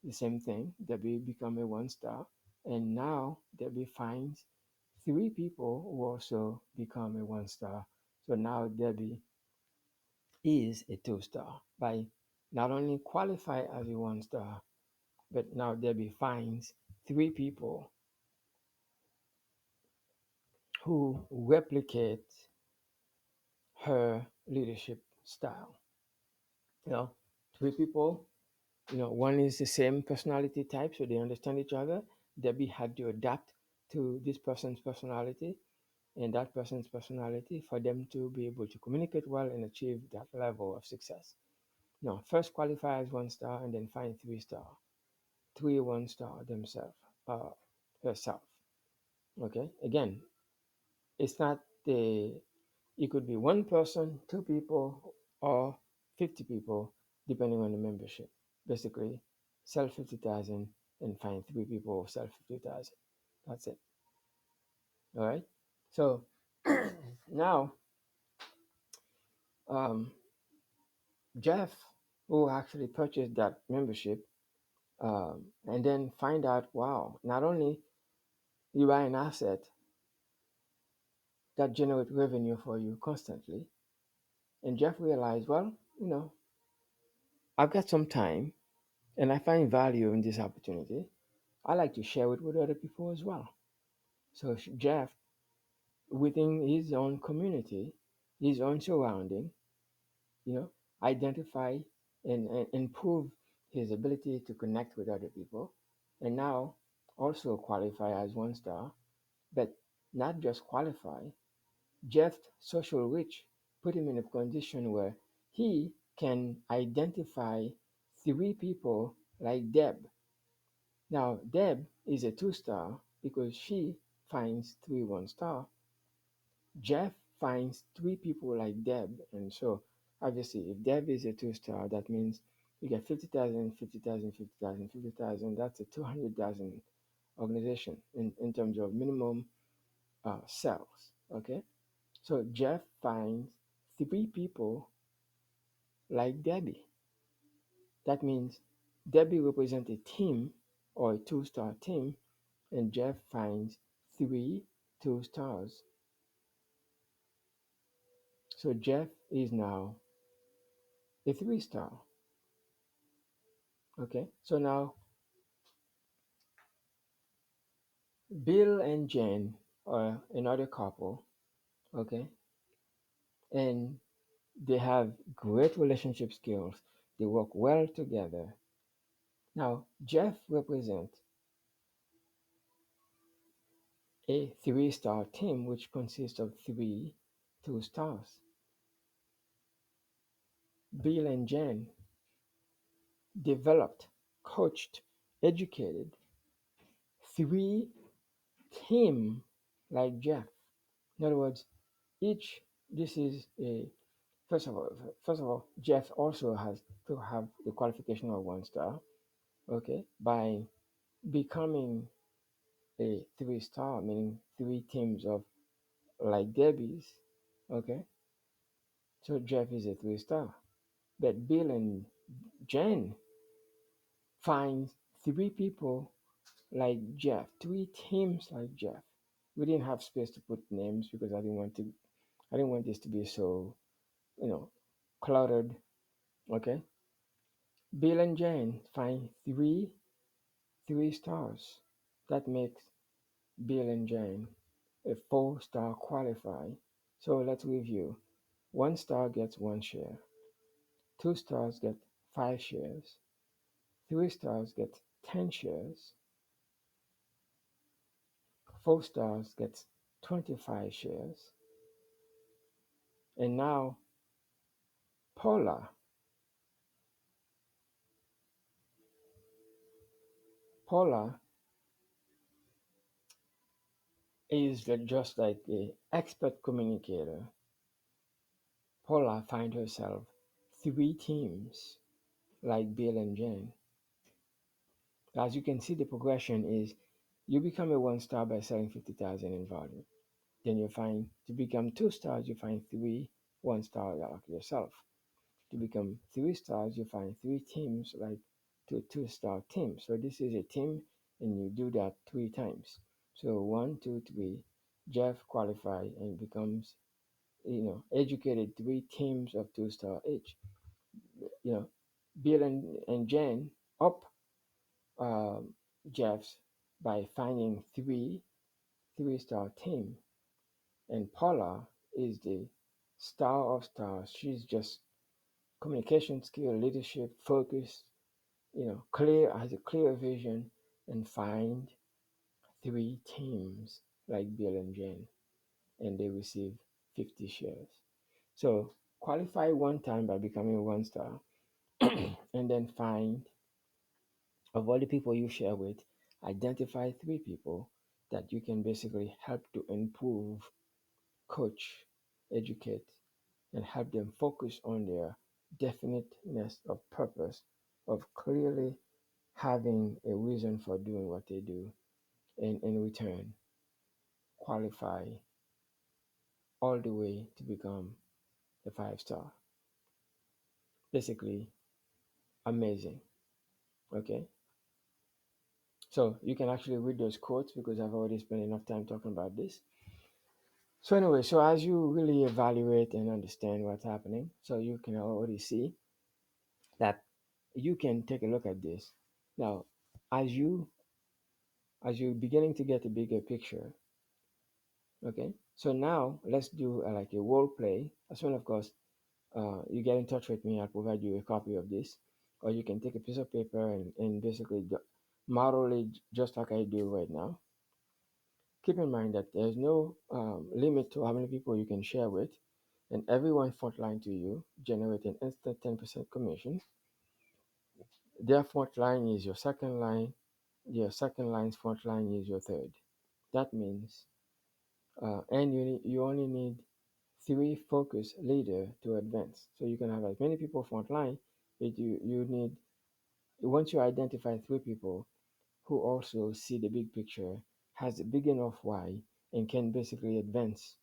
the same thing. Debbie become a one star, and now Debbie finds three people who also become a one star. So now Debbie is a two star by not only qualify as a one star, but now Debbie finds three people who replicate her leadership style. You know, three people, one is the same personality type, so they understand each other. Debbie had to adapt to this person's personality and that person's personality for them to be able to communicate well and achieve that level of success. No, first qualify as one star and then find three star, three one star themselves, herself. Okay, again, it's not the, it could be one person, two people, or 50 people, depending on the membership. Basically, sell 50,000 and find three people who sell 50,000. That's it. All right. So now, um, Jeff, who actually purchased that membership, and then find out, wow, not only you buy an asset that generate revenue for you constantly, and Jeff realized, well, I've got some time and I find value in this opportunity. I like to share it with other people as well. So Jeff, within his own community, his own surrounding, you know, identify and improve his ability to connect with other people, and now also qualify as one star, but not just qualify. Jeff's social reach put him in a condition where he can identify three people like Deb. Now, Deb is a two star because she finds three one star. Jeff finds three people like Deb. And so, obviously, if Deb is a two star, that means you get 50,000, 50,000, 50,000, 50,000. That's a 200,000 organization in terms of minimum sales. Okay. So, Jeff finds three people like Debbie. That means Debbie represents a team or a two star team, and Jeff finds three two stars. So Jeff is now a three star. Okay. So now Bill and Jen are another couple. Okay. And they have great relationship skills. They work well together. Now, Jeff represents a three-star team which consists of three two stars. Bill and Jen developed, coached, educated three team like Jeff. In other words, each this is a first of all, Jeff also has to have the qualification of one star. Okay, by becoming a three star, meaning three teams of like Debbie's. Okay, so Jeff is a three star, but Bill and Jen finds three people like Jeff, three teams like Jeff. We didn't have space to put names because I didn't want this to be so, you know, cluttered. Okay. Bill and Jane find three stars. That makes Bill and Jane a four-star qualify. So let's review. One star gets one share. Two stars get five shares. Three stars get 10 shares. Four stars gets 25 shares. And now Paula. Paula is just like a expert communicator. Paula find herself three teams like Bill and Jane. As you can see, the progression is you become a one star by selling 50,000 in volume. Then you find to become two stars, you find three one star like yourself. To become three stars, you find three teams like two-star teams. So this is a team, and you do that three times. So one, two, three. Jeff qualified and becomes, educated three teams of two-star each. You know, Bill and Jen up um, Jeff's by finding three-star team, and Paula is the star of stars. She's just communication skill, leadership, focus, has a clear vision, and find three teams like Bill and Jen, and they receive 50 shares. So qualify one time by becoming one star, and then find, of all the people you share with, identify three people that you can basically help to improve, coach, educate, and help them focus on their definiteness of purpose, of clearly having a reason for doing what they do, and in return qualify all the way to become a five-star. Basically, amazing. Okay, so you can actually read those quotes because I've already spent enough time talking about this. So anyway, so as you really evaluate and understand what's happening, so you can already see that you can take a look at this now. As you beginning to get a bigger picture. Okay, so now let's do like a role play. As soon, of course, you get in touch with me, I'll provide you a copy of this. Or you can take a piece of paper and basically model it just like I do right now. Keep in mind that there's no limit to how many people you can share with, and everyone front line to you generate an instant 10% commission. Their front line is your second line, your second line's front line is your third. That means, and you only need three focus leader to advance. So you can have as many people frontline, but you need, once you identify three people who also see the big picture, has a big enough why, and can basically advance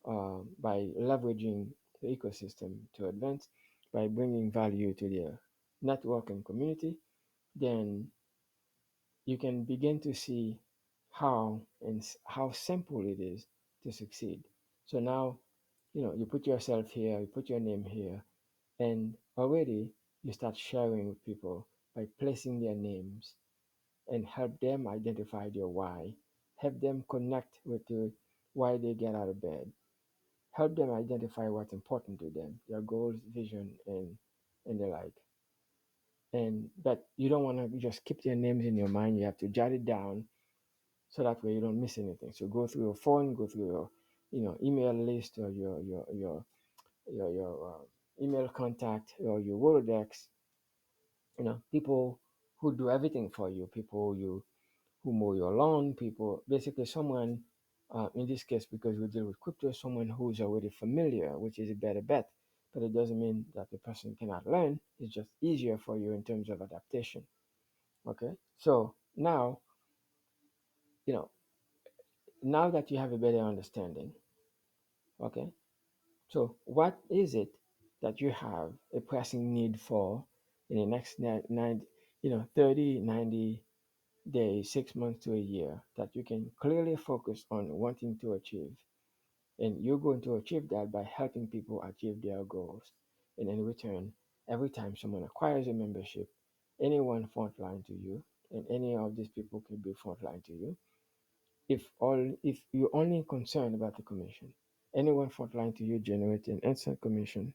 by leveraging the ecosystem to advance by bringing value to their network and community, then you can begin to see how simple it is to succeed. So now, you put yourself here, you put your name here, and already you start sharing with people by placing their names and help them identify their why, help them connect with the why they get out of bed, help them identify what's important to them, their goals, vision, and the like. And but you don't want to just keep their names in your mind. You have to jot it down so that way you don't miss anything. So go through your phone, go through your email list or your email contact or your Rolodex, people who do everything for you, people who mow your lawn, people, basically someone, in this case, because we deal with crypto, someone who's already familiar, which is a better bet. But it doesn't mean that the person cannot learn. It's just easier for you in terms of adaptation. Okay. So you know, now that you have a better understanding, okay, so what is it that you have a pressing need for in the next 30, 90 days, 6 months to a year that you can clearly focus on wanting to achieve? And you're going to achieve that by helping people achieve their goals. And in return, every time someone acquires a membership, anyone frontline to you, and any of these people can be frontline to you. If you're only concerned about the commission, anyone frontline to you generates an instant commission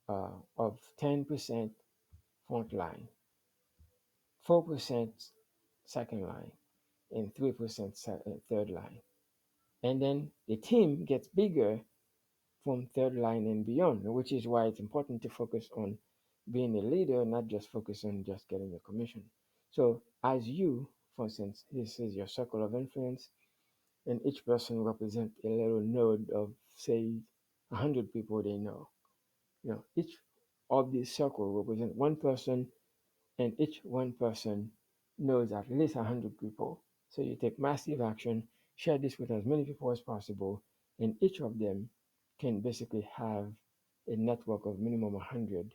of 10% front line, 4% second line, and 3% third line. And then the team gets bigger from third line and beyond, which is why it's important to focus on being a leader, not just focus on just getting a commission. So as you, for instance, this is your circle of influence, and each person represents a little node of, say, 100 people they know. Each of these circle represent one person and each one person knows at least 100 people. So you take massive action, share this with as many people as possible, and each of them can basically have a network of minimum 100.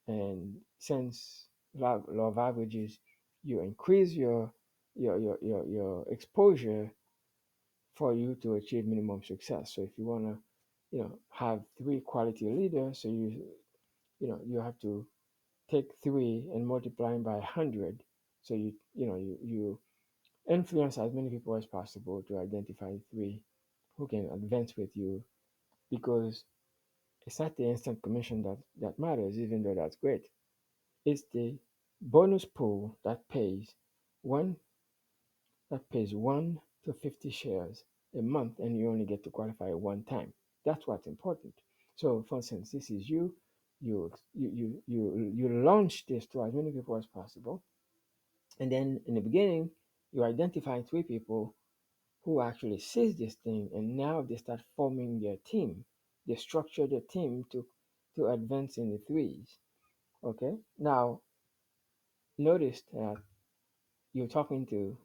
And since law of averages, you increase your exposure for you to achieve minimum success. So if you want to, have three quality leaders, so you have to take three and multiply them by 100. So you influence as many people as possible to identify three who can advance with you, because it's not the instant commission that matters, even though that's great. It's the bonus pool one that pays 1 to 50 shares a month, and you only get to qualify one time. That's what's important. So, for instance, this is you. You launch this to as many people as possible, and then in the beginning, you identify three people who actually sees this thing, and now they start forming their team. They structure the team to advance in the threes. Okay. Now, notice that you're talking to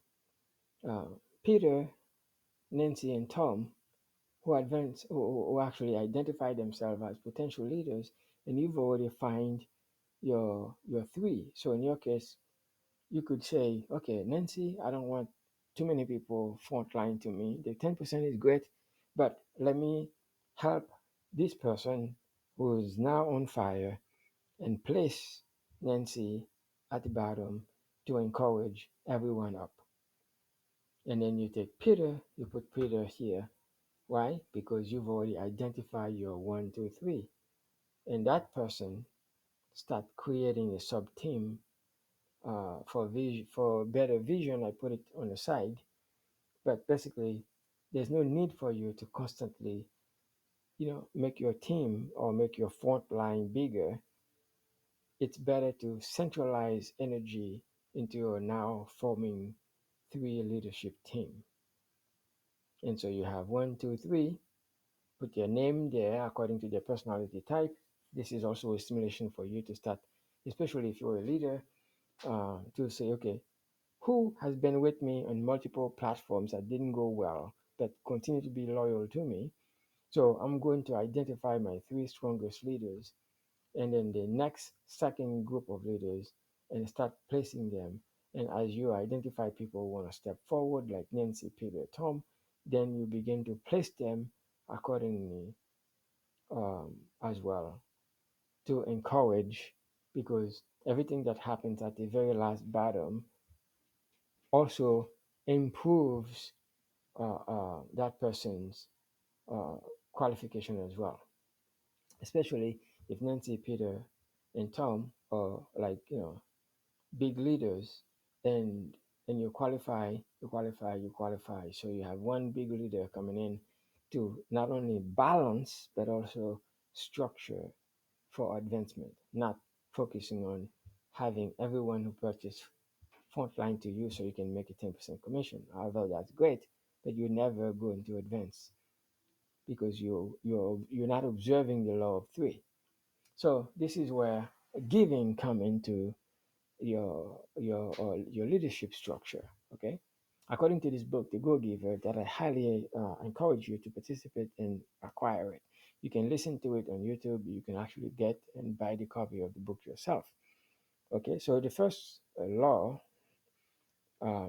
uh, Peter, Nancy, and Tom, who actually identify themselves as potential leaders, and you've already find your three. So in your case, you could say, okay, Nancy, I don't want too many people frontline to me. The 10% is great, but let me help this person who is now on fire and place Nancy at the bottom to encourage everyone up. And then you take Peter, you put Peter here. Why? Because you've already identified your one, two, three. And that person start creating a sub team for better vision. I put it on the side, but basically, there's no need for you to constantly, make your team or make your front line bigger. It's better to centralize energy into your now forming three leadership team. And so you have one, two, three. Put your name there according to their personality type. This is also a stimulation for you to start, especially if you're a leader, to say, okay, who has been with me on multiple platforms that didn't go well, but continue to be loyal to me. So I'm going to identify my three strongest leaders, and then the next second group of leaders, and start placing them. And as you identify people who want to step forward, like Nancy, Peter, Tom, then you begin to place them accordingly, as well, to encourage, because everything that happens at the very last bottom also improves that person's uh, qualification as well. Especially if Nancy, Peter, and Tom are like big leaders, and you qualify. So you have one big leader coming in to not only balance but also structure for advancement, not focusing on having everyone who purchase frontline to you so you can make a 10% commission. Although that's great, but you're never going to advance because you're not observing the law of three. So this is where giving come into your leadership structure. Okay, according to this book, The Go Giver, that I highly encourage you to participate and acquire it. You can listen to it on YouTube. You can actually get and buy the copy of the book yourself. Okay, so the first law,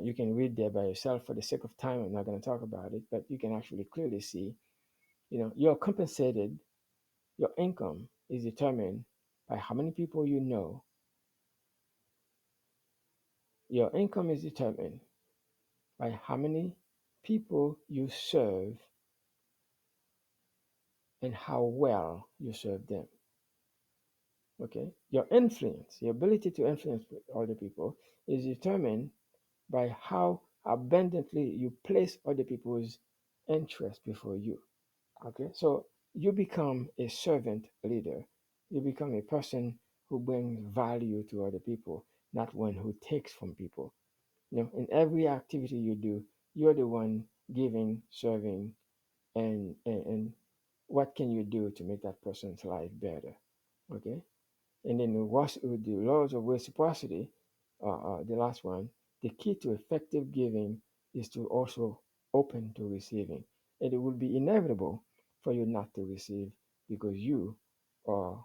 you can read there by yourself. For the sake of time, I'm not going to talk about it, but you can actually clearly see, you're compensated. Your income is determined by how many people you know. Your income is determined by how many people you serve and how well you serve them. Okay? Your influence, your ability to influence other people is determined by how abundantly you place other people's interests before you. Okay? So you become a servant leader. You become a person who brings value to other people, not one who takes from people. In every activity you do, you're the one giving, serving, and what can you do to make that person's life better? Okay. And then with the laws of reciprocity, the last one, the key to effective giving is to also open to receiving. And it will be inevitable for you not to receive because you are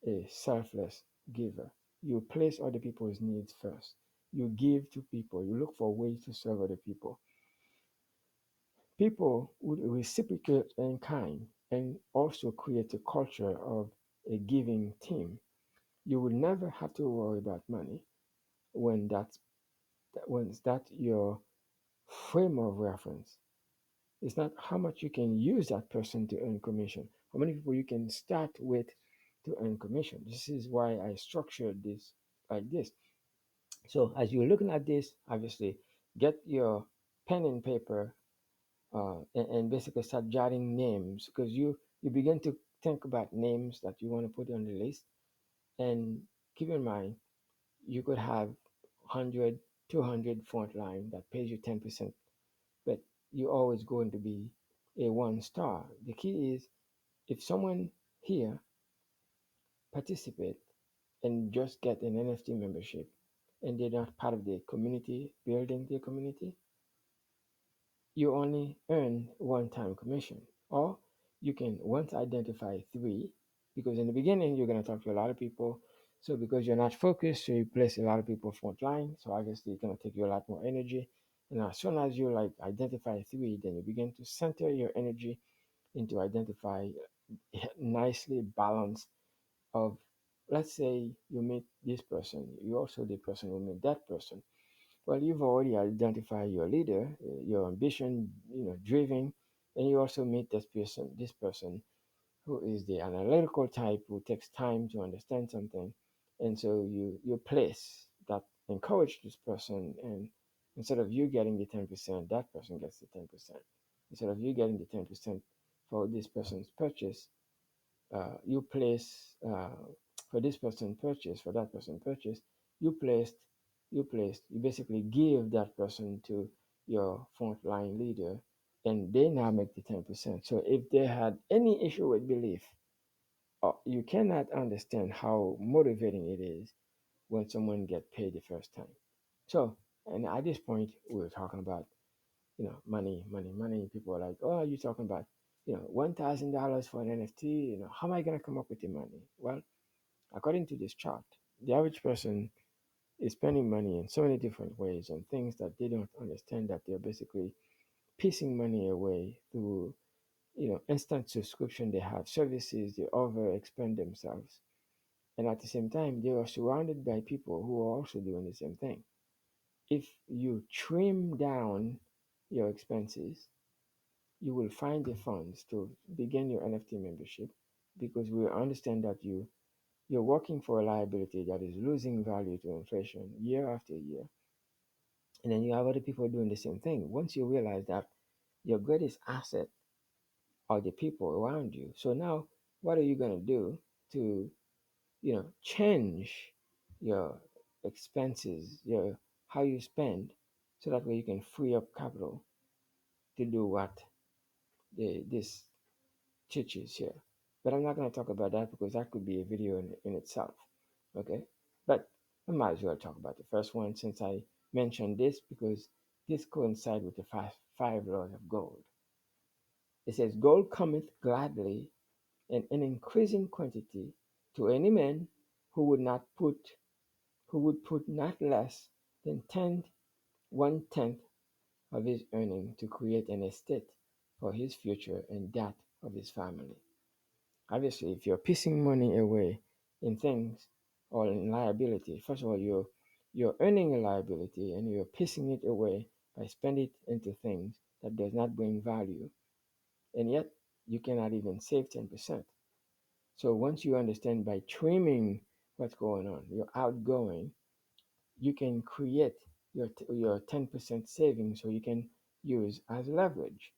a selfless giver. You place other people's needs first. You give to people. You look for ways to serve other people. People would reciprocate in kind and also create a culture of a giving team. You will never have to worry about money when that's your frame of reference. It's not how much you can use that person to earn commission, how many people you can start with to earn commission. This is why I structured this like this. So as you're looking at this, obviously, get your pen and paper and basically start jotting names because you begin to think about names that you want to put on the list. And keep in mind, you could have 100, 200 front line that pays you 10%, but you're always going to be a one star. The key is if someone here participate and just get an NFT membership and they're not part of the community, building the community, you only earn one time commission. Or you can once identify three, because in the beginning you're going to talk to a lot of people. So because you're not focused, so you place a lot of people front line. So obviously it's going to take you a lot more energy. And as soon as you like identify three, then you begin to center your energy into identify nicely balanced of, let's say you meet this person, you also the person who meet that person. Well, you've already identified your leader, your ambition, driven, and you also meet this person who is the analytical type who takes time to understand something, and so you place that encourage this person, and instead of you getting the 10%, that person gets the 10%. Instead of you getting the 10% for this person's purchase, you place for this person purchase, for that person purchase, you placed, you basically give that person to your frontline leader, and they now make the 10%. So if they had any issue with belief, you cannot understand how motivating it is when someone get paid the first time. So, and at this point, we were talking about money, money, money. People are like, oh, you're talking about, $1,000 for an NFT. How am I going to come up with the money? Well, according to this chart, the average person is spending money in so many different ways on things that they don't understand that they're basically piecing money away through, instant subscription. They have services, they over expend themselves. And at the same time, they are surrounded by people who are also doing the same thing. If you trim down your expenses, you will find the funds to begin your NFT membership because we understand that you're working for a liability that is losing value to inflation year after year. And then you have other people doing the same thing. Once you realize that your greatest asset are the people around you. So now what are you going to do to, change your expenses, your how you spend so that way you can free up capital to do what this teaches here. But I'm not going to talk about that because that could be a video in itself. Okay? But I might as well talk about the first one since I mentioned this because this coincides with the five laws of gold. It says, gold cometh gladly and in increasing quantity to any man who would not put who would put not less than 1/10 of his earning to create an estate for his future and that of his family. Obviously, if you're piecing money away in things or in liability, first of all, you're earning a liability and you're piecing it away by spending it into things that does not bring value, and yet you cannot even save 10%. So once you understand by trimming what's going on, your outgoing, you can create your 10% savings so you can use as leverage.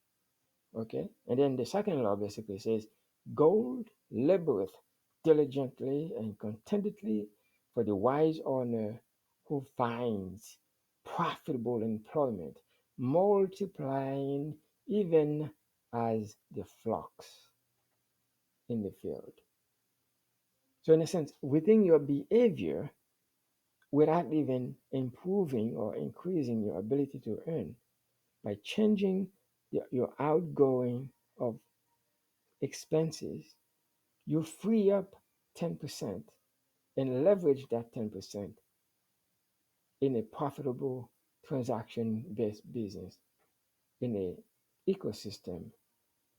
Okay? And then the second law basically says, gold laboreth diligently and contentedly for the wise owner who finds profitable employment, multiplying even as the flocks in the field. So, in a sense, within your behavior, without even improving or increasing your ability to earn, by changing your outgoing of expenses, you free up 10% and leverage that 10% in a profitable transaction based business, in a ecosystem,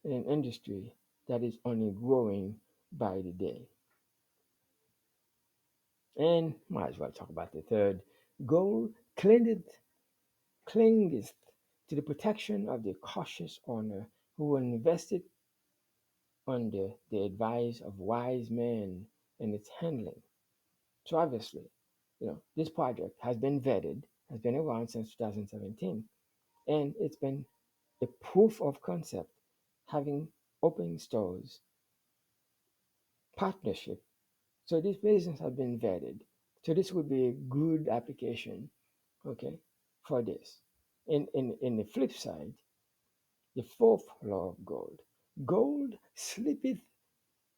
in an industry that is only growing by the day. And might as well talk about the third. Gold clingeth to the protection of the cautious owner who will invest it under the advice of wise men in its handling. So obviously, this project has been vetted, has been around since 2017, and it's been a proof of concept, having open stores, partnership. So these business have been vetted. So this would be a good application, okay, for this. In the flip side, the fourth law of gold. Gold slippeth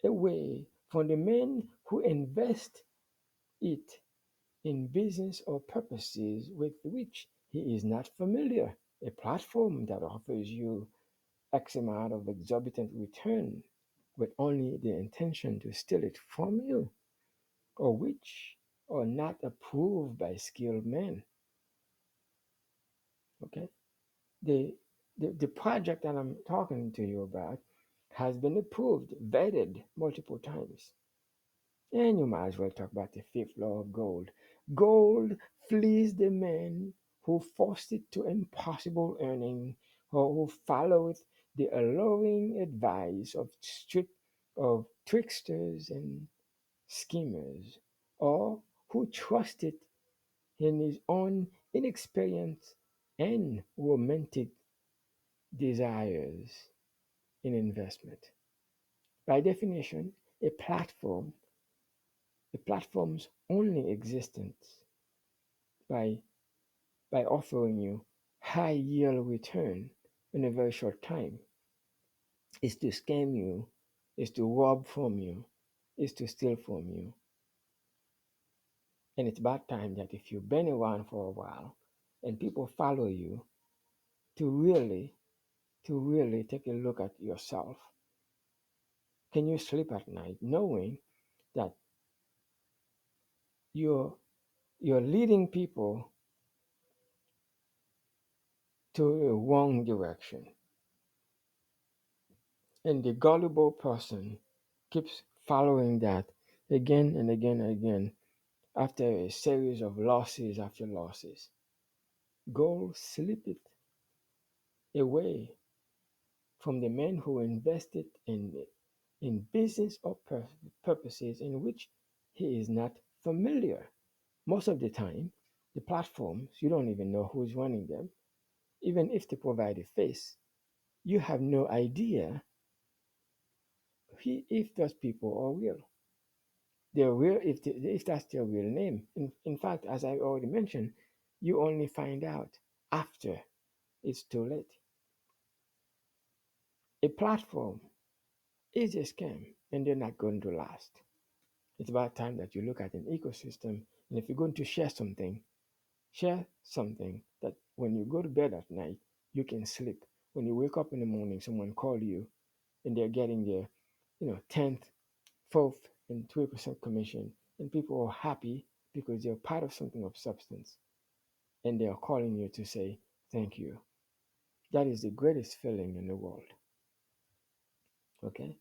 away from the men who invest it in business or purposes with which he is not familiar. A platform that offers you X amount of exorbitant return with only the intention to steal it from you, or which are not approved by skilled men. Okay? The, the project that I'm talking to you about has been approved, vetted multiple times. And you might as well talk about the fifth law of gold. Gold flees the man who forced it to impossible earning, or who followeth the alluring advice of tricksters and schemers, or who trusted in his own inexperience and romantic desires in investment. By definition, a platform, a platform's only existence by by offering you high yield return in a very short time is to scam you, is to rob from you, is to steal from you. And it's about time that if you've been around for a while and people follow you, to really take a look at yourself. Can you sleep at night knowing that you're you're leading people to a wrong direction, and the gullible person keeps following that again and again and again after a series of losses after losses? Gold slippeth away from the man who invested in business or purposes in which he is not familiar. Most of the time, the platforms, you don't even know who's running them. Even if they provide a face, you have no idea if those people are real. They're real if that's their real name. In fact, as I already mentioned, you only find out after it's too late. A platform is a scam and they're not going to last. It's about time that you look at an ecosystem, and if you're going to share something that when you go to bed at night, you can sleep. When you wake up in the morning, someone call you and they're getting their, 10th, 4th, and 3% commission, and people are happy because they're part of something of substance, and they are calling you to say thank you. That is the greatest feeling in the world. Okay.